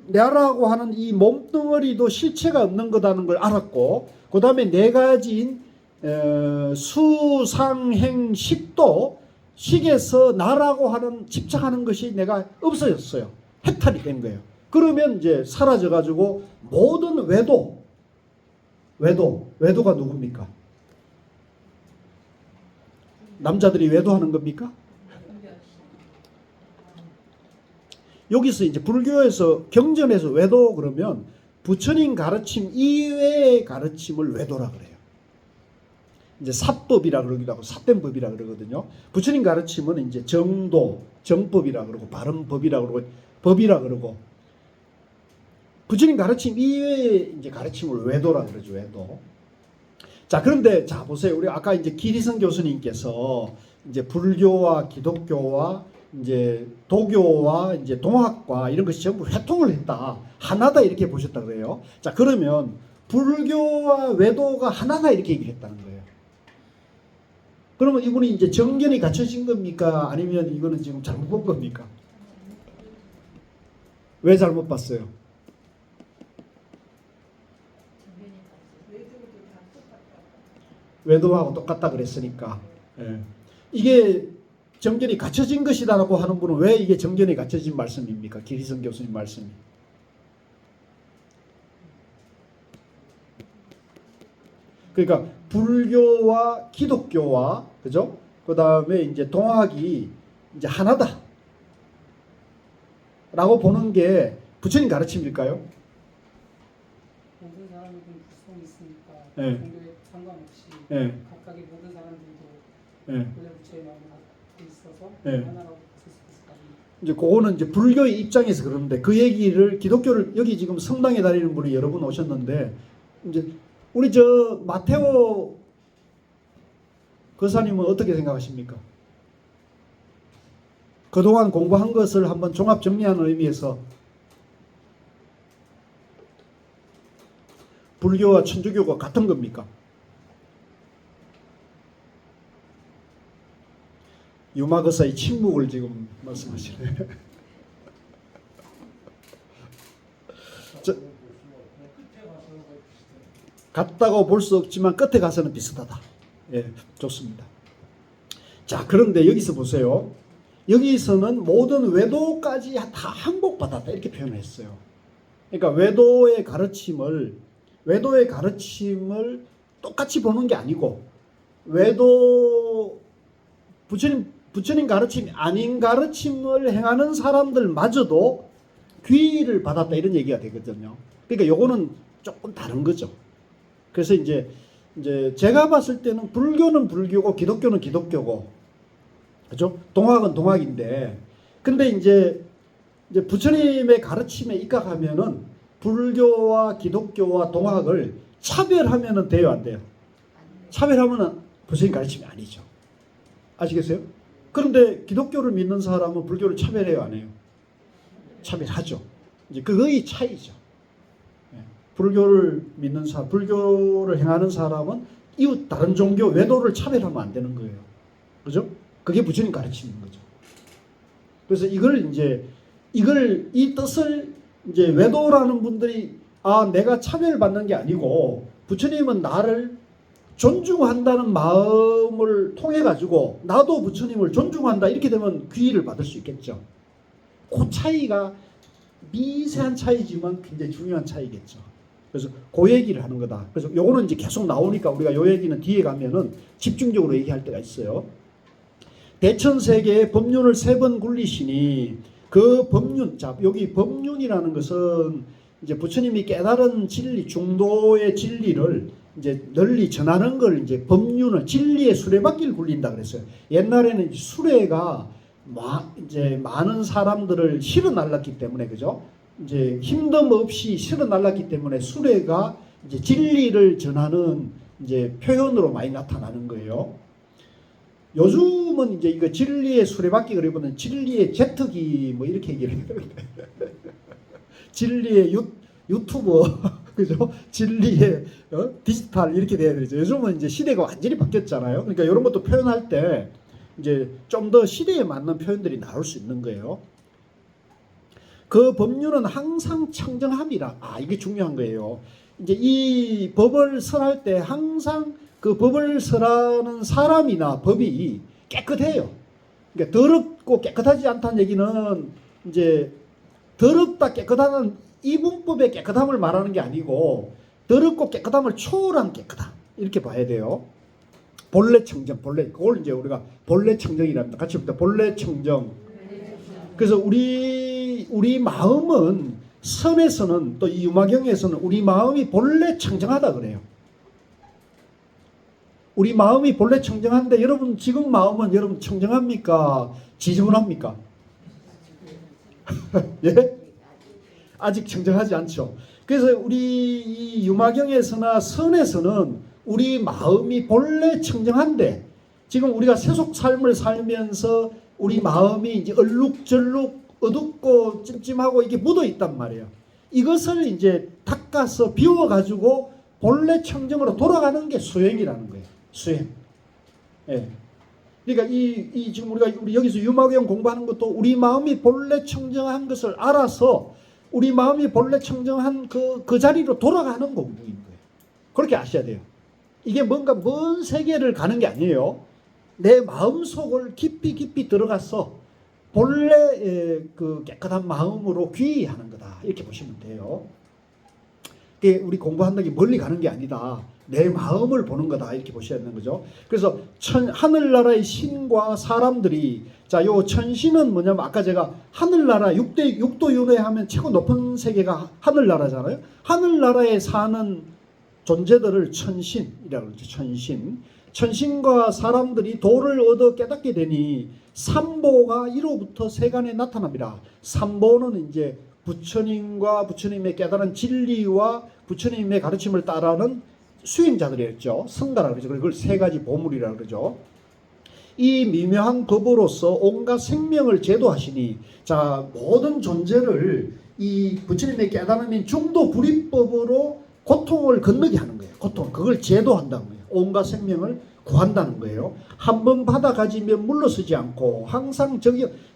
내라고 하는 이 몸뚱어리도 실체가 없는 거다는 걸 알았고, 그 다음에 4가지인 수상행식도 식에서 나라고 하는 집착하는 것이 내가 없어졌어요. 해탈이 된 거예요. 그러면 이제 사라져가지고 모든 외도가 누굽니까? 남자들이 외도하는 겁니까? 여기서 이제 불교에서 경전에서 외도 그러면 부처님 가르침 이외의 가르침을 외도라 그래요. 이제 사법이라 그러기도 하고 삿된 법이라 그러거든요. 부처님 가르침은 이제 정도, 정법이라 그러고 바른 법이라 그러고 법이라 그러고, 부처님 가르침 이외의 이제 가르침을 외도라 그러죠. 외도. 자, 그런데 자 보세요. 우리 아까 이제 기리성 교수님께서 이제 불교와 기독교와 이제 도교와 이제 동학과 이런 것이 전부 회통을 했다, 하나다 이렇게 보셨다 그래요. 자, 그러면 불교와 외도가 하나다 이렇게 얘기했다는 거예요. 그러면 이분이 이제 정견이 갖춰진 겁니까? 아니면 이거는 지금 잘못 본 겁니까? 왜 잘못 봤어요? 외도하고 똑같다 그랬으니까. 예. 이게 정견이 갖춰진 것이다라고 하는 분은 왜 이게 정견이 갖춰진 말씀입니까? 기리성 교수님 말씀이. 그러니까 불교와 기독교와 그죠? 그다음에 이제 동학이 이제 하나다. 라고 보는 게 부처님 가르침일까요? 모든 사람이 불성이 있으니까 네. 종교에 상관없이 네. 각각의 모든 사람들도 네. 본래 부처의 마음을 갖고 있어서 네. 하나라고 볼수 있을 것 같아요. 이제 그거는 이제 불교의 입장에서 그러는데 그 얘기를 기독교를 여기 지금 성당에 다니는 분이 여러 분 오셨는데 이제 우리 저 마테오 거사님은 어떻게 생각하십니까? 그동안 공부한 것을 한번 종합 정리하는 의미에서 불교와 천주교가 같은 겁니까? 유마거사의 침묵을 지금 말씀하시네요. 같다고 볼 수 없지만 끝에 가서는 비슷하다. 예, 좋습니다. 자, 그런데 여기서 보세요. 여기서는 모든 외도까지 다 항복받았다 이렇게 표현했어요. 그러니까 외도의 가르침을 똑같이 보는 게 아니고 외도 부처님 가르침이 아닌 가르침을 행하는 사람들마저도 귀의를 받았다 이런 얘기가 되거든요. 그러니까 요거는 조금 다른 거죠. 그래서 이제 제가 봤을 때는 불교는 불교고 기독교는 기독교고 그죠? 동학은 동학인데 근데 이제 부처님의 가르침에 입각하면은 불교와 기독교와 동학을 차별하면은 돼요, 안 돼요? 차별하면은 부처님 가르침이 아니죠. 아시겠어요? 그런데 기독교를 믿는 사람은 불교를 차별해요, 안 해요? 차별하죠. 이제 그거의 차이죠. 불교를 믿는 불교를 행하는 사람은 이웃 다른 종교 외도를 차별하면 안 되는 거예요. 그죠? 그게 부처님 가르치는 거죠. 그래서 이 뜻을 이제 외도라는 분들이 내가 차별받는 게 아니고 부처님은 나를 존중한다는 마음을 통해 가지고 나도 부처님을 존중한다 이렇게 되면 귀의를 받을 수 있겠죠. 그 차이가 미세한 차이지만 굉장히 중요한 차이겠죠. 그래서 그 얘기를 하는 거다. 그래서 요거는 이제 계속 나오니까 우리가 요 얘기는 뒤에 가면은 집중적으로 얘기할 때가 있어요. 대천세계의 법륜을 3번 굴리시니 그 법륜, 자 여기 법륜이라는 것은 이제 부처님이 깨달은 진리, 중도의 진리를 이제 널리 전하는 걸 이제 법륜을 진리의 수레바퀴를 굴린다 그랬어요. 옛날에는 수레가 이제 많은 사람들을 실어 날랐기 때문에 그죠? 이제 힘듦 없이 실어 날랐기 때문에 수레가 이제 진리를 전하는 이제 표현으로 많이 나타나는 거예요. 요즘은 이제 이거 진리의 수레바퀴 그리고는 진리의 제트기 뭐 이렇게 얘기를 해요. 진리의 유튜버 그죠? 진리의 디지털 이렇게 돼야 되죠. 요즘은 이제 시대가 완전히 바뀌었잖아요. 그러니까 이런 것도 표현할 때 이제 좀 더 시대에 맞는 표현들이 나올 수 있는 거예요. 그 법륜은 항상 청정함이라. 이게 중요한 거예요. 이제 이 법을 설할 때 항상 그 법을 설하는 사람이나 법이 깨끗해요. 그러니까 더럽고 깨끗하지 않다는 얘기는 이제 더럽다 깨끗하는 이 문법의 깨끗함을 말하는 게 아니고 더럽고 깨끗함을 초월한 깨끗함 이렇게 봐야 돼요. 본래 청정, 그걸 이제 우리가 본래 청정이랍니다. 같이 봅니다. 본래 청정. 그래서 우리 마음은 선에서는 또 이 유마경에서는 우리 마음이 본래 청정하다 그래요. 우리 마음이 본래 청정한데 여러분 지금 마음은 여러분 청정합니까? 지저분합니까? 예? 아직 청정하지 않죠. 그래서 우리 이 유마경에서나 선에서는 우리 마음이 본래 청정한데 지금 우리가 세속 삶을 살면서 우리 마음이 이제 얼룩절룩 어둡고 찜찜하고 이게 묻어 있단 말이에요. 이것을 이제 닦아서 비워가지고 본래 청정으로 돌아가는 게 수행이라는 거예요. 수행. 예. 그러니까 이 지금 우리 여기서 유마경 공부하는 것도 우리 마음이 본래 청정한 것을 알아서 우리 마음이 본래 청정한 그 자리로 돌아가는 공부인 거예요. 그렇게 아셔야 돼요. 이게 뭔가 먼 세계를 가는 게 아니에요. 내 마음 속을 깊이 들어가서 본래 그 깨끗한 마음으로 귀의하는 거다. 이렇게 보시면 돼요. 이게 우리 공부한다는 게 멀리 가는 게 아니다. 내 마음을 보는 거다. 이렇게 보셔야 되는 거죠. 그래서 하늘나라의 신과 사람들이 자, 요 천신은 뭐냐면 아까 제가 하늘나라 육도윤회 하면 최고 높은 세계가 하늘나라잖아요. 하늘나라에 사는 존재들을 천신이라고 그러죠. 천신과 사람들이 도를 얻어 깨닫게 되니 삼보가 이로부터 세간에 나타납니다. 삼보는 이제 부처님과 부처님의 깨달은 진리와 부처님의 가르침을 따르는 수행자들이었죠. 성가라고 그러죠. 그걸 세 가지 보물이라고 그러죠. 이 미묘한 법으로서 온갖 생명을 제도하시니 자, 모든 존재를 이 부처님의 깨달음인 중도 불이법으로 고통을 건너게 하는 거예요. 고통, 그걸 제도한다는 거예요. 온갖 생명을 구한다는 거예요. 한번 받아가지면 물러서지 않고 항상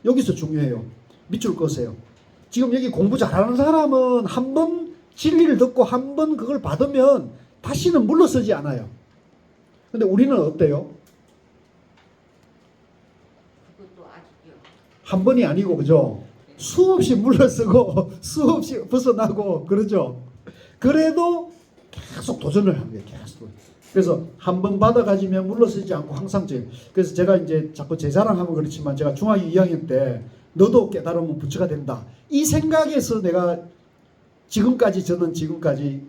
여기서 중요해요. 밑줄 그으세요. 지금 여기 공부 잘하는 사람은 한 번 진리를 듣고 한 번 그걸 받으면 다시는 물러서지 않아요. 근데 우리는 어때요? 그것도 아직요. 한 번이 아니고 그죠? 수없이 물러서고 수없이 벗어나고 그러죠. 그래도 계속 도전을 하는 거예요. 계속. 그래서 한 번 받아가지면 물러서지 않고 항상 그래서 제가 이제 자꾸 제 자랑하면 그렇지만 제가 중학교 2학년 때 너도 깨달으면 부처가 된다. 이 생각에서 내가 저는 지금까지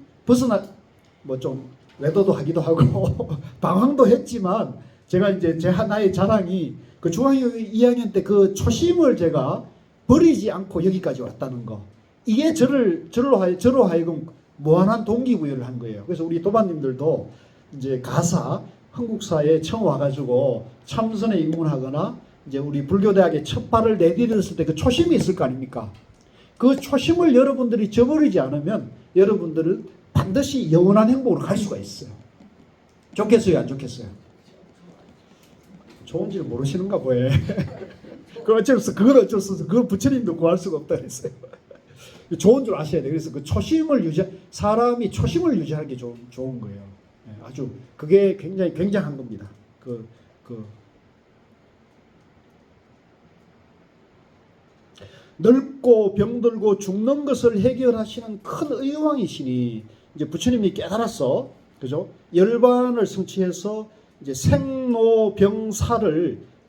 뭐 좀 외도도 하기도 하고 방황도 했지만 제가 이제 제 하나의 자랑이 그 중학교 2학년 때 그 초심을 제가 버리지 않고 여기까지 왔다는 거. 이게 저로 하여금 무한한 동기부여를 한 거예요. 그래서 우리 도반님들도 이제 가사 한국사에 처음 와가지고 참선에 입문하거나 이제 우리 불교대학에 첫 발을 내디뎠을 때 그 초심이 있을 거 아닙니까? 그 초심을 여러분들이 저버리지 않으면 여러분들은 반드시 영원한 행복으로 갈 수가 있어요. 좋겠어요, 안 좋겠어요? 좋은지를 모르시는가 보여. 그건 어쩔 수 없어. 그건 부처님도 구할 수가 없다 그랬어요. 좋은 줄 아셔야 돼요. 그래서 그 사람이 초심을 유지하는 게 좋은 거예요. 아주 그게 굉장히 굉장한 겁니다. 늙고 병들고 죽는 것을 해결하시는 큰 의왕이시니 이제 부처님이 깨달았어, 그죠? 열반을 성취해서 이제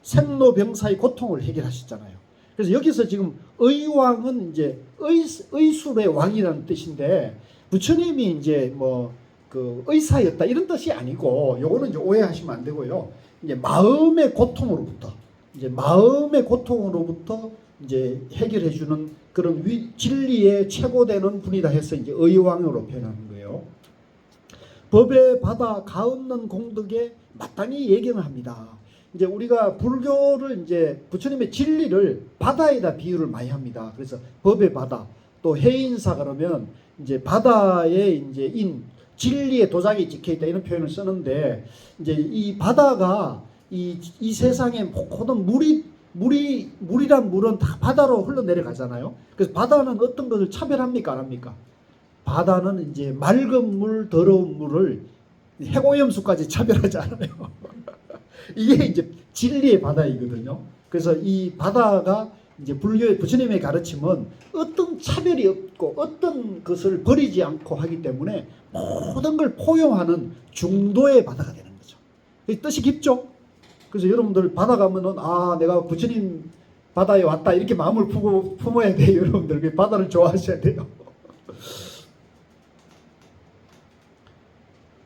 생로병사의 고통을 해결하셨잖아요. 그래서 여기서 지금 의왕은 이제 의술의 왕이라는 뜻인데 부처님이 이제 뭐 그 의사였다 이런 뜻이 아니고 요거는 이제 오해하시면 안 되고요. 이제 마음의 고통으로부터 이제 해결해 주는 그런 진리의 최고되는 분이다 해서 이제 의왕으로 표현하는 거예요. 법의 바다 가없는 공덕에 마땅히 예경을 합니다. 이제 우리가 불교를 이제 부처님의 진리를 바다에다 비유를 많이 합니다. 그래서 법의 바다, 또 해인사 그러면 이제 바다에 이제 진리의 도장이 찍혀 있다 이런 표현을 쓰는데 이제 이 바다가 이 세상의 모든 물이란 물은 다 바다로 흘러내려가잖아요. 그래서 바다는 어떤 것을 차별합니까? 안 합니까? 바다는 이제 맑은 물, 더러운 물을 해고염수까지 차별하지 않아요. 이게 이제 진리의 바다이거든요. 그래서 이 바다가 이제 부처님의 가르침은 어떤 차별이 없고 어떤 것을 버리지 않고 하기 때문에 모든 걸 포용하는 중도의 바다가 되는 거죠. 뜻이 깊죠? 그래서 여러분들 바다 가면은 내가 부처님 바다에 왔다 이렇게 마음을 품어야 돼요. 여러분들 바다를 좋아하셔야 돼요.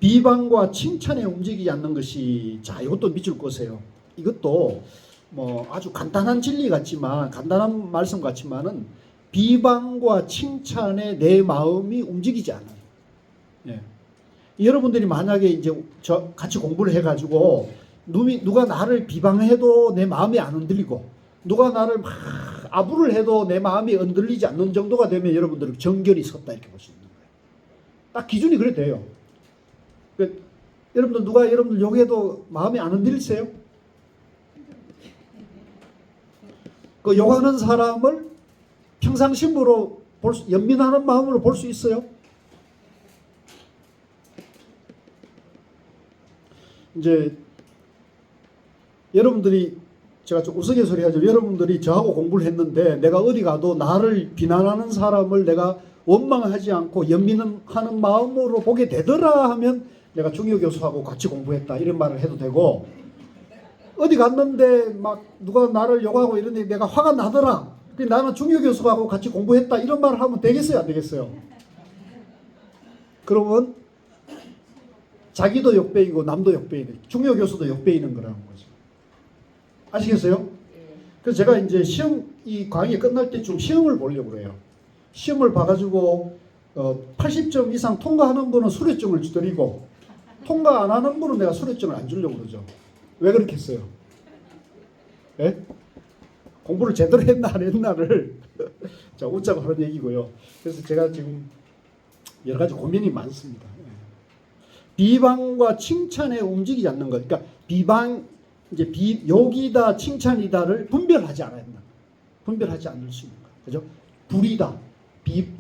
비방과 칭찬에 움직이지 않는 것이 자 이것도 밑줄 그으세요. 이것도 뭐 아주 간단한 진리 같지만 간단한 말씀 같지만은 비방과 칭찬에 내 마음이 움직이지 않아요. 예. 여러분들이 만약에 이제 같이 공부를 해가지고 누가 나를 비방해도 내 마음이 안 흔들리고 누가 나를 막 아부를 해도 내 마음이 흔들리지 않는 정도가 되면 여러분들은 정결이 섰다 이렇게 볼 수 있는 거예요. 딱 기준이 그래 돼요. 여러분들 누가 여러분들 욕해도 마음이 안 흔들리세요? 그 욕하는 사람을 평상심으로 연민하는 마음으로 볼 수 있어요? 이제 여러분들이 제가 좀 우스갯소리하죠. 여러분들이 저하고 공부를 했는데 내가 어디 가도 나를 비난하는 사람을 내가 원망하지 않고 연민하는 마음으로 보게 되더라 하면 내가 중요 교수하고 같이 공부했다 이런 말을 해도 되고, 어디 갔는데 막 누가 나를 욕하고 이러는데 내가 화가 나더라, 나는 중요 교수하고 같이 공부했다 이런 말을 하면 되겠어요, 안 되겠어요? 그러면 자기도 욕배이고 남도 욕배이네. 중요 교수도 욕배이는 거라는 거죠. 아시겠어요? 그래서 제가 이제 이 강의 끝날 때쯤 시험을 보려고 그래요. 시험을 봐가지고 80점 이상 통과하는 분은 수료증을 드리고, 통과 안 하는 분은 내가 수료증을 안 주려고 그러죠. 왜 그렇게 했어요? 예? 공부를 제대로 했나 안 했나를 자, 웃자고 하는 얘기고요. 그래서 제가 지금 여러 가지 고민이 많습니다. 비방과 칭찬에 움직이지 않는 것. 그러니까 비방, 이제 욕이다 칭찬이다를 분별하지 않아야 된다. 분별하지 않을 수 있는 것. 그죠? 둘이다.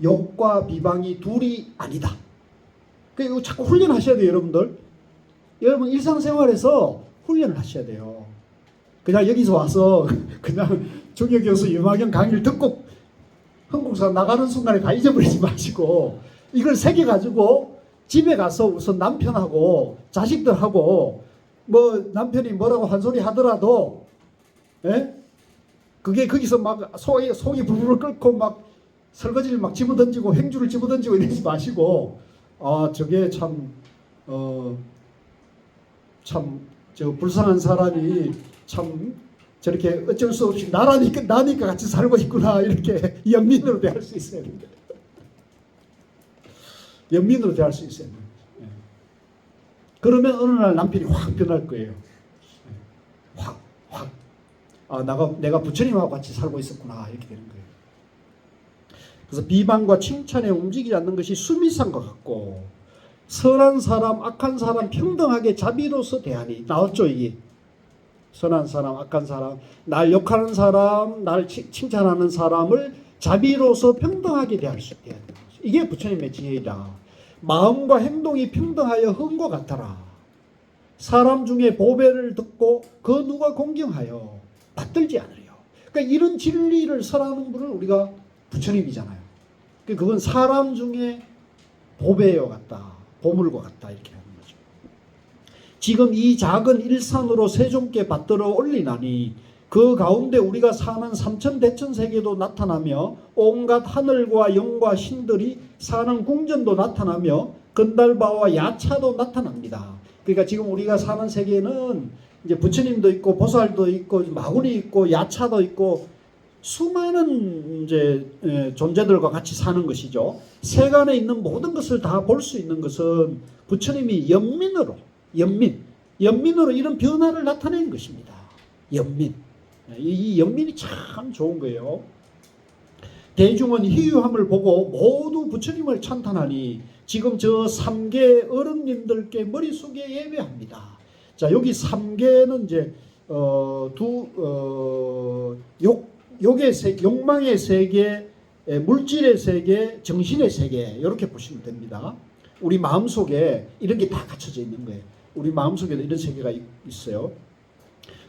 욕과 비방이 둘이 아니다. 그러니까 이거 자꾸 훈련하셔야 돼요, 여러분들. 여러분 일상생활에서 훈련을 하셔야 돼요. 그냥 여기서 와서 그냥 중요 교수 유마경 강의를 듣고 흥국사 나가는 순간에 다 잊어버리지 마시고, 이걸 새겨가지고 집에 가서 우선 남편하고 자식들하고 뭐 남편이 뭐라고 한 소리 하더라도, 예? 그게 거기서 막 속이 부르르 끓고 막 설거지를 막 집어던지고 횡주를 집어던지고 이러지 마시고, 아 저게 참 저 불쌍한 사람이 참 저렇게 어쩔 수 없이 나니까 같이 살고 있구나, 이렇게 연민으로 대할 수 있어야 됩니다. 연민으로 대할 수 있어야 됩니다. 그러면 어느 날 남편이 확 변할 거예요. 확. 아, 내가 부처님하고 같이 살고 있었구나, 이렇게 되는 거예요. 그래서 비방과 칭찬에 움직이지 않는 것이 수미상과 같고, 선한 사람, 악한 사람 평등하게 자비로서 대하니. 나왔죠, 이게. 선한 사람, 악한 사람, 날 욕하는 사람, 날 칭찬하는 사람을 자비로서 평등하게 대해야 되는 거죠. 이게 부처님의 지혜이다. 마음과 행동이 평등하여 흥과 같아라. 사람 중에 보배를 듣고 그 누가 공경하여 받들지 않으려. 그러니까 이런 진리를 설하는 분을 우리가 부처님이잖아요. 그건 사람 중에 보배와 같다, 보물과 같다, 이렇게 하는 거죠. 지금 이 작은 일산으로 세종께 받들어 올리나니 그 가운데 우리가 사는 삼천대천 세계도 나타나며 온갖 하늘과 영과 신들이 사는 궁전도 나타나며 건달바와 야차도 나타납니다. 그러니까 지금 우리가 사는 세계는 이제 부처님도 있고 보살도 있고 마군이 있고 야차도 있고 수많은 이제 존재들과 같이 사는 것이죠. 세간에 있는 모든 것을 다 볼 수 있는 것은 부처님이 연민으로 이런 변화를 나타낸 것입니다. 연민. 이 연민이 참 좋은 거예요. 대중은 희유함을 보고 모두 부처님을 찬탄하니 지금 저 3계 어른님들께 머릿속에 예배합니다. 자, 여기 3계는 이제 욕망의 세계, 물질의 세계, 정신의 세계, 이렇게 보시면 됩니다. 우리 마음속에 이런 게 다 갖춰져 있는 거예요. 우리 마음속에도 이런 세계가 있어요.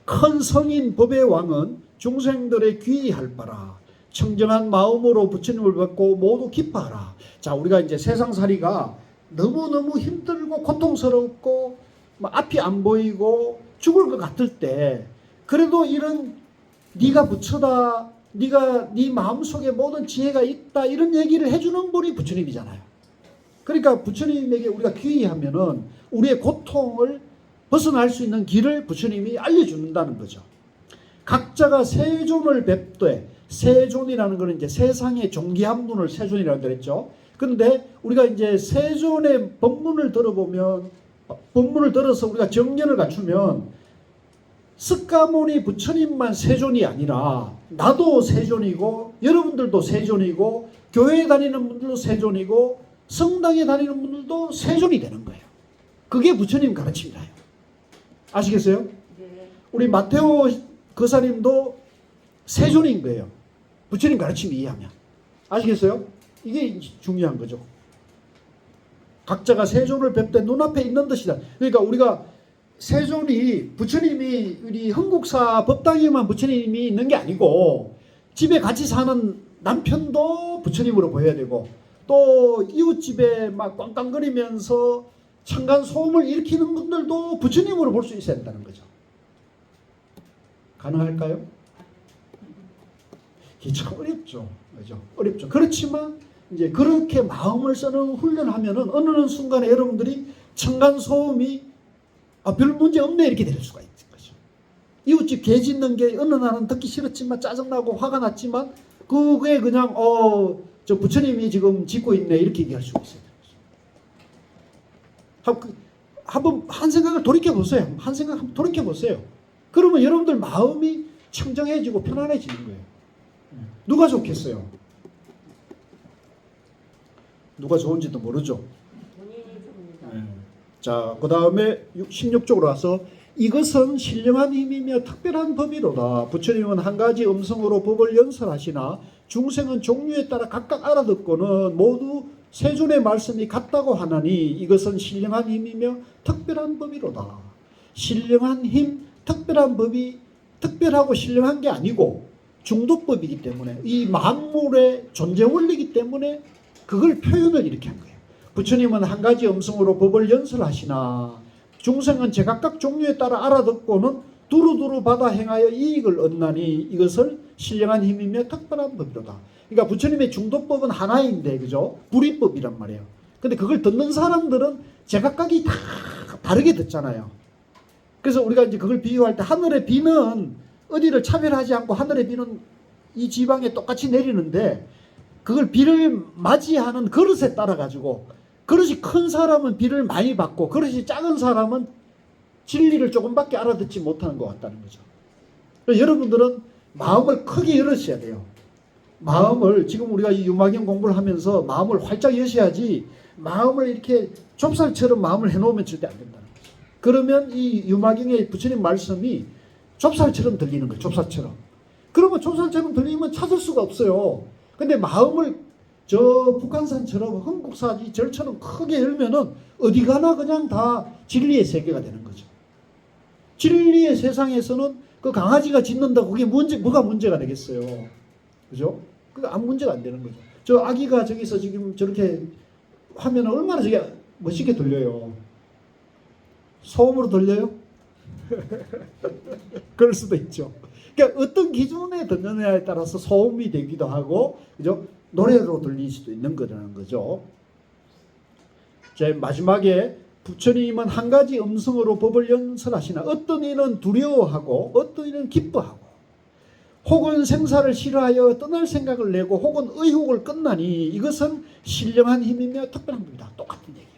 큰 성인 법의 왕은 중생들의 귀의할 바라. 청정한 마음으로 부처님을 받고 모두 기뻐하라. 자, 우리가 이제 세상살이가 너무너무 힘들고 고통스럽고 앞이 안 보이고 죽을 것 같을 때, 그래도 이런 네가 부처다, 네 마음속에 모든 지혜가 있다, 이런 얘기를 해주는 분이 부처님이잖아요. 그러니까 부처님에게 우리가 귀의하면은 우리의 고통을 벗어날 수 있는 길을 부처님이 알려준다는 거죠. 각자가 세존을 뵙되, 세존이라는 것은 이제 세상의 존귀한 분을 세존이라고 그랬죠. 그런데 우리가 이제 세존의 법문을 들어서 우리가 정견을 갖추면 석가모니 부처님만 세존이 아니라 나도 세존이고 여러분들도 세존이고 교회에 다니는 분들도 세존이고 성당에 다니는 분들도 세존이 되는 거예요. 그게 부처님 가르침이에요. 아시겠어요? 네. 우리 마테오 거사님도 세존인 거예요. 부처님 가르침을 이해하면. 아시겠어요? 이게 중요한 거죠. 각자가 세존을 뵙되 눈앞에 있는 듯이다. 그러니까 우리가 세존이 부처님이 우리 흥국사 법당에만 부처님이 있는 게 아니고 집에 같이 사는 남편도 부처님으로 보여야 되고 또 이웃집에 막 꽝꽝거리면서 천간 소음을 일으키는 분들도 부처님으로 볼 수 있어야 된다는 거죠. 가능할까요? 이게 참 어렵죠. 그죠? 어렵죠. 그렇지만 이제 그렇게 마음을 쓰는 훈련을 하면은 어느 순간에 여러분들이 천간 소음이 별 문제 없네 이렇게 될 수가 있는 거죠. 이웃집 개 짖는 게 어느 날은 듣기 싫었지만 짜증나고 화가 났지만 그게 그냥 저 부처님이 지금 짖고 있네 이렇게 얘기할 수 있어요. 한번 한 생각을 돌이켜 보세요. 한 생각 한번 돌이켜 보세요. 그러면 여러분들 마음이 청정해지고 편안해지는 거예요. 누가 좋겠어요? 누가 좋은지도 모르죠. 본인이 좋습니다. 자, 그 다음에 16쪽으로 와서 이것은 신령한 힘이며 특별한 법이로다. 부처님은 한 가지 음성으로 법을 연설하시나 중생은 종류에 따라 각각 알아듣고는 모두 세존의 말씀이 같다고 하나니 이것은 신령한 힘이며 특별한 법이로다. 신령한 힘, 특별한 법이 특별하고 신령한 게 아니고 중도법이기 때문에 이 만물의 존재 원리이기 때문에 그걸 표현을 이렇게 한 거예요. 부처님은 한 가지 음성으로 법을 연설하시나 중생은 제각각 종류에 따라 알아듣고는 두루두루 받아 행하여 이익을 얻나니 이것을 신령한 힘이며 특별한 법이로다. 그러니까 부처님의 중도법은 하나인데 그죠? 불이법이란 말이에요. 근데 그걸 듣는 사람들은 제각각이 다 다르게 듣잖아요. 그래서 우리가 이제 그걸 비유할 때 하늘의 비는 어디를 차별하지 않고 하늘의 비는 이 지방에 똑같이 내리는데 그걸 비를 맞이하는 그릇에 따라 가지고 그릇이 큰 사람은 비를 많이 받고 그릇이 작은 사람은 진리를 조금밖에 알아듣지 못하는 것 같다는 거죠. 그래서 여러분들은 마음을 크게 열으셔야 돼요. 마음을 지금 우리가 이 유마경 공부를 하면서 마음을 활짝 여셔야지 마음을 이렇게 좁쌀처럼 마음을 해놓으면 절대 안 된다는 거죠. 그러면 이 유마경의 부처님 말씀이 좁쌀처럼 들리는 거예요. 좁쌀처럼. 그러면 좁쌀처럼 들리면 찾을 수가 없어요. 근데 마음을 저 북한산처럼 흥국사 이 절처럼 크게 열면은 어디 가나 그냥 다 진리의 세계가 되는 거죠. 진리의 세상에서는 그 강아지가 짖는다고 그게 뭐가 문제가 되겠어요. 그죠? 그게 아무 문제가 안 되는 거죠. 저 아기가 저기서 지금 저렇게 하면 얼마나 저게 멋있게 들려요. 소음으로 들려요? 그럴 수도 있죠. 그러니까 어떤 기준에 듣느냐에 따라서 소음이 되기도 하고, 그죠? 노래로 들릴 수도 있는 거라는 거죠. 제 마지막에 부처님은 한 가지 음성으로 법을 연설하시나 어떤 이는 두려워하고 어떤 이는 기뻐하고 혹은 생사를 싫어하여 떠날 생각을 내고 혹은 의혹을 끝나니 이것은 신령한 힘이며 특별한 법이다. 똑같은 얘기야.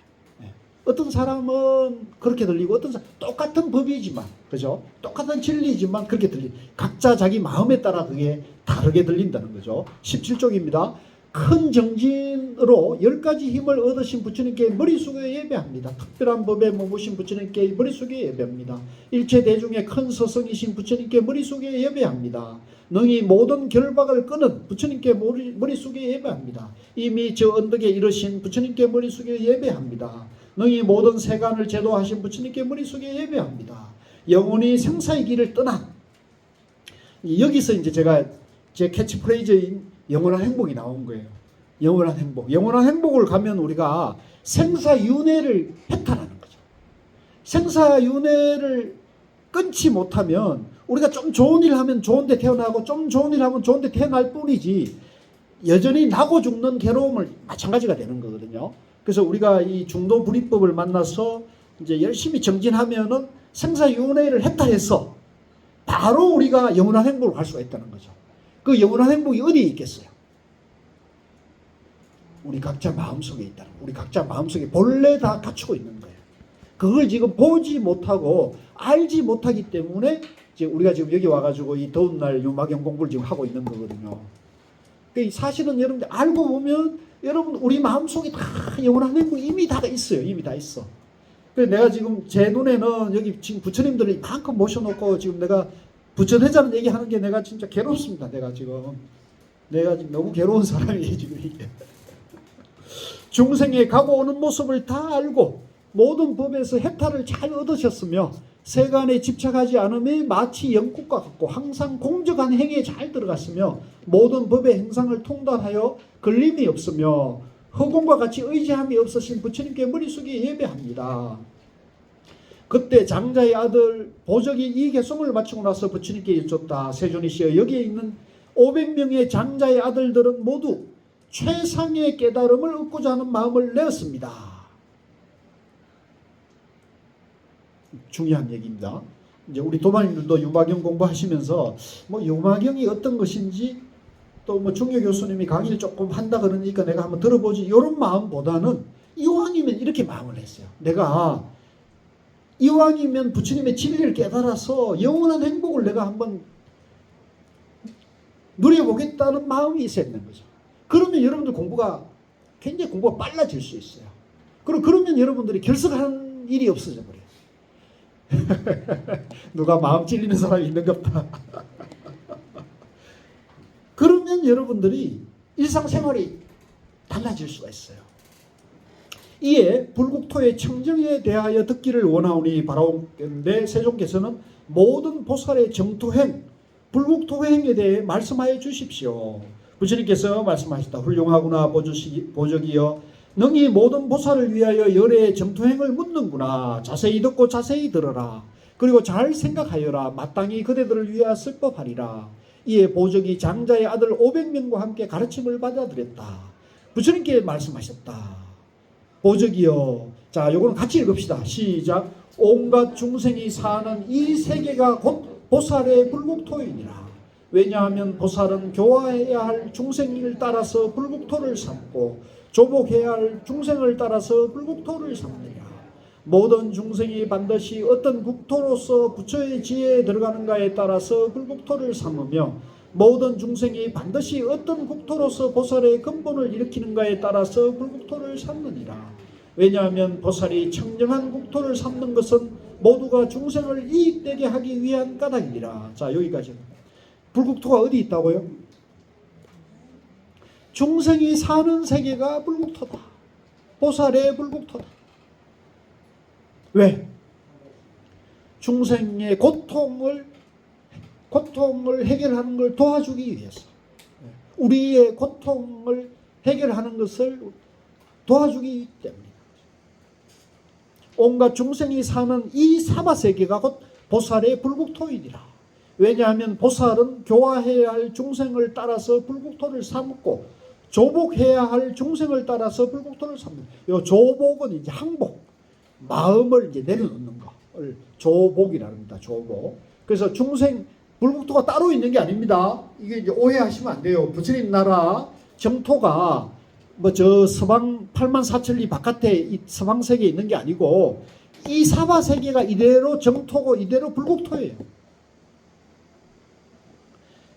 어떤 사람은 그렇게 들리고 어떤 사람 똑같은 법이지만 그죠? 똑같은 진리지만 그렇게 각자 자기 마음에 따라 그게 다르게 들린다는 거죠. 17쪽입니다. 큰 정진으로 10가지 힘을 얻으신 부처님께 머릿속에 예배합니다. 특별한 법에 머무신 부처님께 머릿속에 예배합니다. 일체 대중의 큰 서성이신 부처님께 머릿속에 예배합니다. 능히 모든 결박을 끄는 부처님께 머릿속에 예배합니다. 이미 저 언덕에 이르신 부처님께 머릿속에 예배합니다. 능히 모든 세간을 제도하신 부처님께 머릿속에 예배합니다. 영원히 생사의 길을 떠난 여기서 이제 제가 제 캐치프레이즈인 영원한 행복이 나온 거예요. 영원한 행복. 영원한 행복을 가면 우리가 생사윤회를 해탈하는 거죠. 생사윤회를 끊지 못하면 우리가 좀 좋은 일 하면 좋은 데 태어나고 좀 좋은 일 하면 좋은 데 태어날 뿐이지 여전히 나고 죽는 괴로움을 마찬가지가 되는 거거든요. 그래서 우리가 이 중도 불이법을 만나서 이제 열심히 정진하면은 생사윤회를 해탈해서 바로 우리가 영원한 행복을 갈 수가 있다는 거죠. 그 영원한 행복이 어디에 있겠어요? 우리 각자 마음속에 있다는 거예요. 우리 각자 마음속에 본래 다 갖추고 있는 거예요. 그걸 지금 보지 못하고 알지 못하기 때문에 이제 우리가 지금 여기 와가지고 이 더운 날 유마경 공부를 지금 하고 있는 거거든요. 사실은 여러분들 알고 보면 여러분 우리 마음속에 다 영원한 행복이 이미 다 있어요. 이미 다 있어. 그래서 내가 지금 제 눈에는 여기 지금 부처님들을 이만큼 모셔놓고 지금 내가 부처되자는 얘기하는 게 내가 진짜 괴롭습니다. 내가 지금 너무 괴로운 사람이에요 지금 이게. 중생의 가고 오는 모습을 다 알고 모든 법에서 해탈을 잘 얻으셨으며 세간에 집착하지 않음이 마치 영국과 같고 항상 공적한 행위에 잘 들어갔으며 모든 법의 행상을 통달하여 걸림이 없으며 허공과 같이 의지함이 없으신 부처님께 머리 숙이 예배합니다. 그때 장자의 아들 보적이 이 개송을 마치고 나서 부처님께 여쭙다. 세존이시여, 여기에 있는 500명의 장자의 아들들은 모두 최상의 깨달음을 얻고자 하는 마음을 내었습니다. 중요한 얘기입니다. 이제 우리 도마님들도 유마경 공부하시면서 뭐 유마경이 어떤 것인지 또 뭐 중요 교수님이 강의를 조금 한다 그러니까 내가 한번 들어보지 이런 마음보다는 이왕이면 이렇게 마음을 했어요. 내가 이왕이면 부처님의 진리를 깨달아서 영원한 행복을 내가 한번 누려보겠다는 마음이 있어야 되는 거죠. 그러면 여러분들 굉장히 공부가 빨라질 수 있어요. 그러면 여러분들이 결석하는 일이 없어져 버려요. 누가 마음 찔리는 사람이 있는 것 같다. 그러면 여러분들이 일상생활이 달라질 수가 있어요. 이에 불국토의 청정에 대하여 듣기를 원하오니 바라오건대 세종께서는 모든 보살의 정토행, 불국토행에 대해 말씀하여 주십시오. 부처님께서 말씀하셨다. 훌륭하구나 보적이여, 능히 모든 보살을 위하여 열의 정토행을 묻는구나. 자세히 듣고 자세히 들어라. 그리고 잘 생각하여라. 마땅히 그대들을 위하여 설법하리라. 이에 보적이 장자의 아들 500명과 함께 가르침을 받아들였다. 부처님께 말씀하셨다. 보적이여, 자, 요거는 같이 읽읍시다. 시작. 온갖 중생이 사는 이 세계가 곧 보살의 불국토이니라. 왜냐하면 보살은 교화해야 할 중생을 따라서 불국토를 삼고 조복해야 할 중생을 따라서 불국토를 삼느니라. 모든 중생이 반드시 어떤 국토로서 부처의 지혜에 들어가는가에 따라서 불국토를 삼으며 모든 중생이 반드시 어떤 국토로서 보살의 근본을 일으키는가에 따라서 불국토를 삼느니라. 왜냐하면 보살이 청정한 국토를 삼는 것은 모두가 중생을 이익되게 하기 위한 까닭이니라. 자, 여기까지. 불국토가 어디 있다고요? 중생이 사는 세계가 불국토다. 보살의 불국토다. 왜? 중생의 고통을 해결하는 걸 도와주기 위해서. 우리의 고통을 해결하는 것을 도와주기 때문에. 온갖 중생이 사는 이 사바세계가 곧 보살의 불국토이니라. 왜냐하면 보살은 교화해야 할 중생을 따라서 불국토를 삼고 조복해야 할 중생을 따라서 불국토를 삼는. 이 조복은 이제 항복, 마음을 이제 내려놓는 것을 조복이라고 합니다. 조복. 그래서 중생 불국토가 따로 있는 게 아닙니다. 이게 이제 오해하시면 안 돼요. 부처님 나라 정토가 뭐 저 서방 84,000리 바깥에 이 서방 세계에 있는 게 아니고 이 사바 세계가 이대로 정토고 이대로 불국토예요.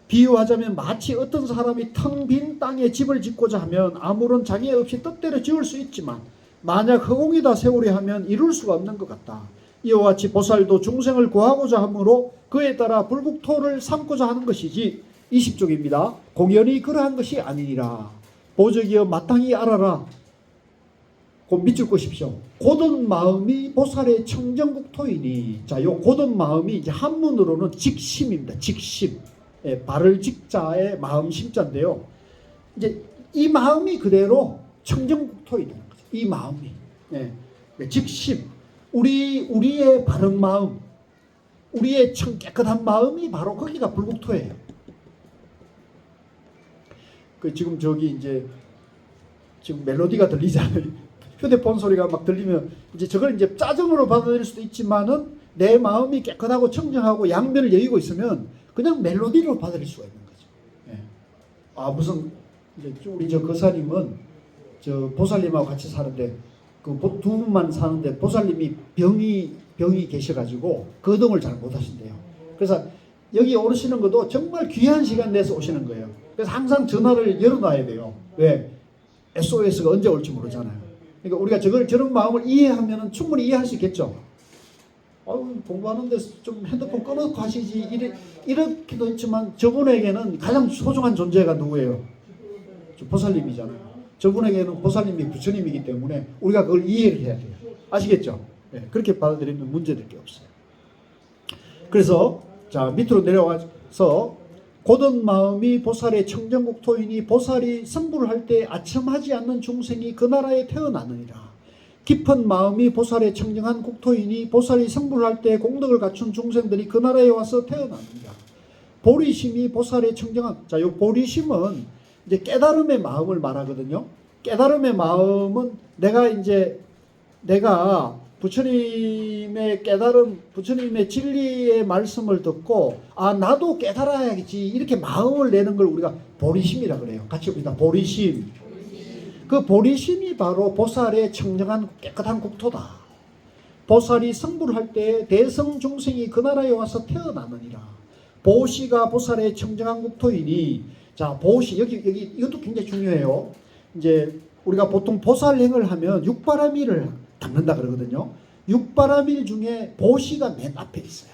비유하자면 마치 어떤 사람이 텅 빈 땅에 집을 짓고자 하면 아무런 장애 없이 뜻대로 지을 수 있지만 만약 허공에다 세우려 하면 이룰 수가 없는 것 같다. 이와 같이 보살도 중생을 구하고자 하므로 그에 따라 불국토를 삼고자 하는 것이지 20쪽입니다. 공연히 그러한 것이 아니니라. 보적이여 마땅히 알아라. 곧 밑줄 것입시오. 고든 마음이 보살의 청정국토이니. 자, 요 고든 마음이 이제 한문으로는 직심입니다. 직심. 예, 발을 직자의 마음 심자인데요. 이제 이 마음이 그대로 청정국토이 되는 거죠. 이 마음이. 예, 직심. 우리의 바른 마음, 우리의 깨끗한 마음이 바로 거기가 불국토예요. 지금 저기 이제 지금 멜로디가 들리잖아요. 휴대폰 소리가 막 들리면 이제 저걸 이제 짜증으로 받아들일 수도 있지만은 내 마음이 깨끗하고 청정하고 양면을 여의고 있으면 그냥 멜로디로 받아들일 수가 있는 거죠. 예. 아, 무슨 이제 우리 저 거사님은 저 보살님하고 같이 사는데 그 두 분만 사는데 보살님이 병이 계셔가지고 거동을 잘 못하신대요. 그래서 여기 오시는 것도 정말 귀한 시간 내서 오시는 거예요. 그래서 항상 전화를 열어놔야 돼요. 왜? SOS가 언제 올지 모르잖아요. 그러니까 우리가 저런 마음을 이해하면 충분히 이해할 수 있겠죠. 공부하는데 좀 핸드폰 꺼놓고 하시지 이렇게도 있지만 저분에게는 가장 소중한 존재가 누구예요? 보살님이잖아요. 저분에게는 보살님이 부처님이기 때문에 우리가 그걸 이해를 해야 돼요. 아시겠죠? 네, 그렇게 받아들이면 문제될 게 없어요. 그래서 자 밑으로 내려와서 고든 마음이 보살의 청정국토이니 보살이 승부를 할 때 아첨하지 않는 중생이 그 나라에 태어나느니라. 깊은 마음이 보살의 청정한 국토이니 보살이 승부를 할 때 공덕을 갖춘 중생들이 그 나라에 와서 태어납니다. 보리심이 보살의 청정한, 자, 요 보리심은 이제 깨달음의 마음을 말하거든요. 깨달음의 마음은 내가 부처님의 깨달음, 부처님의 진리의 말씀을 듣고 나도 깨달아야겠지 이렇게 마음을 내는 걸 우리가 보리심이라 그래요. 같이 봅니다. 보리심. 그 보리심이 바로 보살의 청정한 깨끗한 국토다. 보살이 승부를 할 때 대성 중생이 그 나라에 와서 태어나느니라. 보시가 보살의 청정한 국토이니, 자 보시 여기 이것도 굉장히 중요해요. 이제 우리가 보통 보살행을 하면 육바라밀을 닦는다 그러거든요. 육바라밀 중에 보시가 맨 앞에 있어요.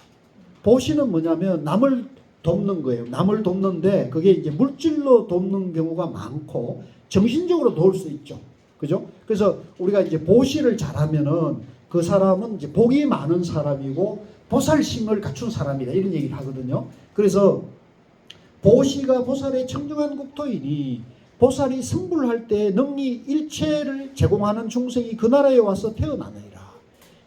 보시는 뭐냐면 남을 돕는 거예요. 남을 돕는데 그게 이제 물질로 돕는 경우가 많고 정신적으로 도울 수 있죠. 그죠? 그래서 우리가 이제 보시를 잘하면은 그 사람은 이제 복이 많은 사람이고 보살심을 갖춘 사람이다 이런 얘기를 하거든요. 그래서 보시가 보살의 청정한 국토이니 보살이 승부를 할 때 능히 일체를 제공하는 중생이 그 나라에 와서 태어나느니라.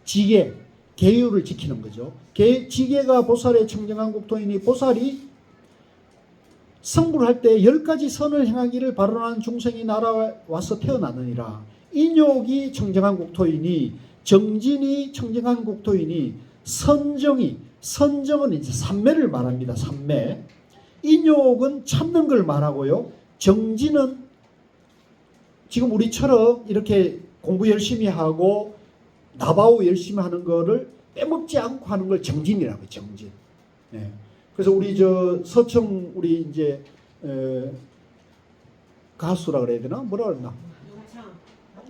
지계, 계율을 지키는 거죠. 지계가 보살의 청정한 국토이니 보살이 승부를 할 때 10가지 선을 행하기를 발언하는 중생이 나라에 와서 태어나느니라. 인욕이 청정한 국토이니 정진이 청정한 국토이니 선정은 이제 삼매를 말합니다. 삼매. 인욕은 참는 걸 말하고요. 정진은 지금 우리처럼 이렇게 공부 열심히 하고 나바오 열심히 하는 거를 빼먹지 않고 하는 걸 정진이라고 해요. 정진. 네. 그래서 우리 서청 우리 이제 가수라 그래야 되나 뭐라 그랬나?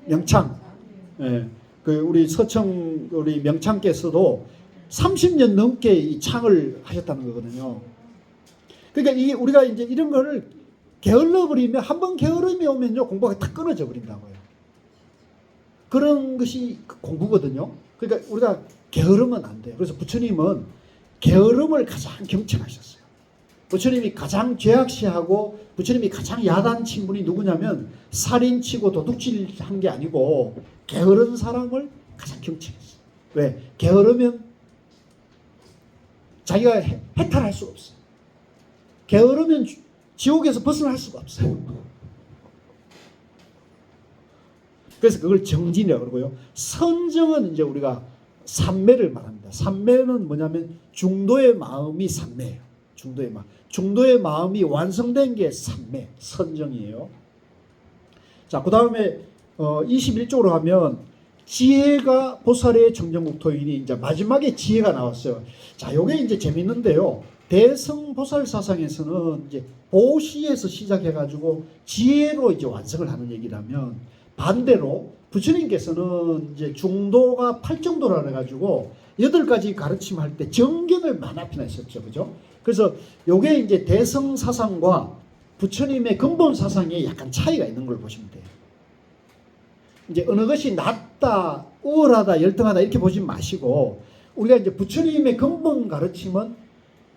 명창. 예. 그 우리 서청 우리 명창께서도 30년 넘게 이 창을 하셨다는 거거든요. 그러니까 이게 우리가 이제 이런 거를 게을러 버리면 한번 게으름이 오면요 공부가 탁 끊어져 버린다고요. 그런 것이 공부거든요. 그러니까 우리가 게으르면 안 돼요. 그래서 부처님은 게으름을 가장 경청하셨어요. 부처님이 가장 죄악시하고 부처님이 가장 야단친 분이 누구냐면 살인치고 도둑질한 게 아니고 게으른 사람을 가장 경청했어요. 왜? 게으르면 자기가 해탈할 수가 없어요. 게으르면 지옥에서 벗어날 수가 없어요. 그래서 그걸 정진이라고 그러고요. 선정은 이제 우리가 삼매를 말합니다. 삼매는 뭐냐면 중도의 마음이 삼매예요. 중도의 마음. 중도의 마음이 완성된 게 삼매, 선정이에요. 자, 그 다음에 21쪽으로 가면 지혜가 보살의 정정국토이니 이제 마지막에 지혜가 나왔어요. 자, 요게 이제 재밌는데요. 대성보살 사상에서는 이제 보시에서 시작해가지고 지혜로 이제 완성을 하는 얘기라면 반대로 부처님께서는 이제 중도가 8정도라 그래가지고 8가지 가르침할 때 정견을 많이 했었죠. 그죠? 그래서 요게 이제 대성 사상과 부처님의 근본 사상에 약간 차이가 있는 걸 보시면 돼요. 이제 어느 것이 낮다, 우월하다, 열등하다 이렇게 보지 마시고 우리가 이제 부처님의 근본 가르침은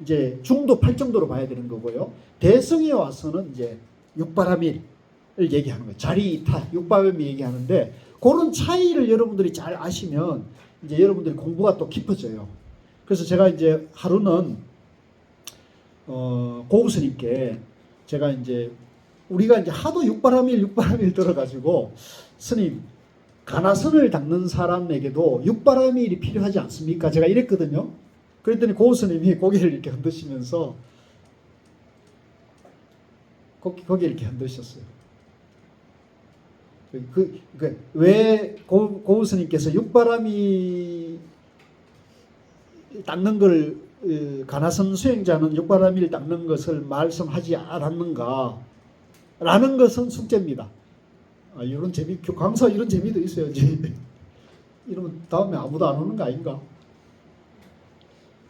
이제 중도 8정도로 봐야 되는 거고요. 대성에 와서는 이제 육바라밀을 얘기하는 거예요. 자리이타, 육바라밀 얘기하는데 그런 차이를 여러분들이 잘 아시면 이제 여러분들이 공부가 또 깊어져요. 그래서 제가 이제 하루는 고우스님께 제가 이제 우리가 이제 하도 육바라밀 들어가지고 스님 가나선을 닦는 사람에게도 육바라밀이 필요하지 않습니까? 제가 이랬거든요. 그랬더니 고우스님이 고개를 이렇게 흔드시면서 고개를 이렇게 흔드셨어요. 왜 고우스님께서 육바라밀 닦는 걸 가나선 수행자는 육바라밀 닦는 것을 말씀하지 않았는가? 라는 것은 숙제입니다. 이런 재미, 강사 이런 재미도 있어야지. 이러면 다음에 아무도 안 오는 거 아닌가?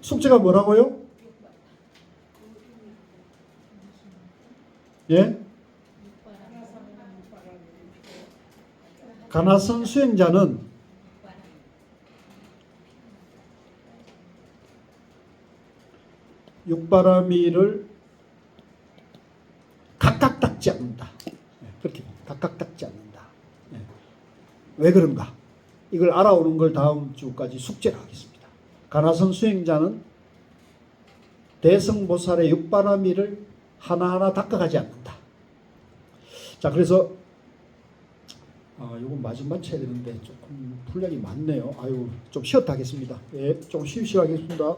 숙제가 뭐라고요? 예? 가나선 수행자는 육바라밀을 각각 닦지 않는다. 그렇게 각각 닦지 않는다. 왜 그런가? 이걸 알아오는 걸 다음 주까지 숙제를 하겠습니다. 가나선 수행자는 대성보살의 육바라밀을 하나하나 닦아가지 않는다. 자, 그래서 이건 마지막 쳐야 되는데 조금 분량이 많네요. 아유, 좀 쉬었다 하겠습니다. 예, 좀 쉬시하겠습니다.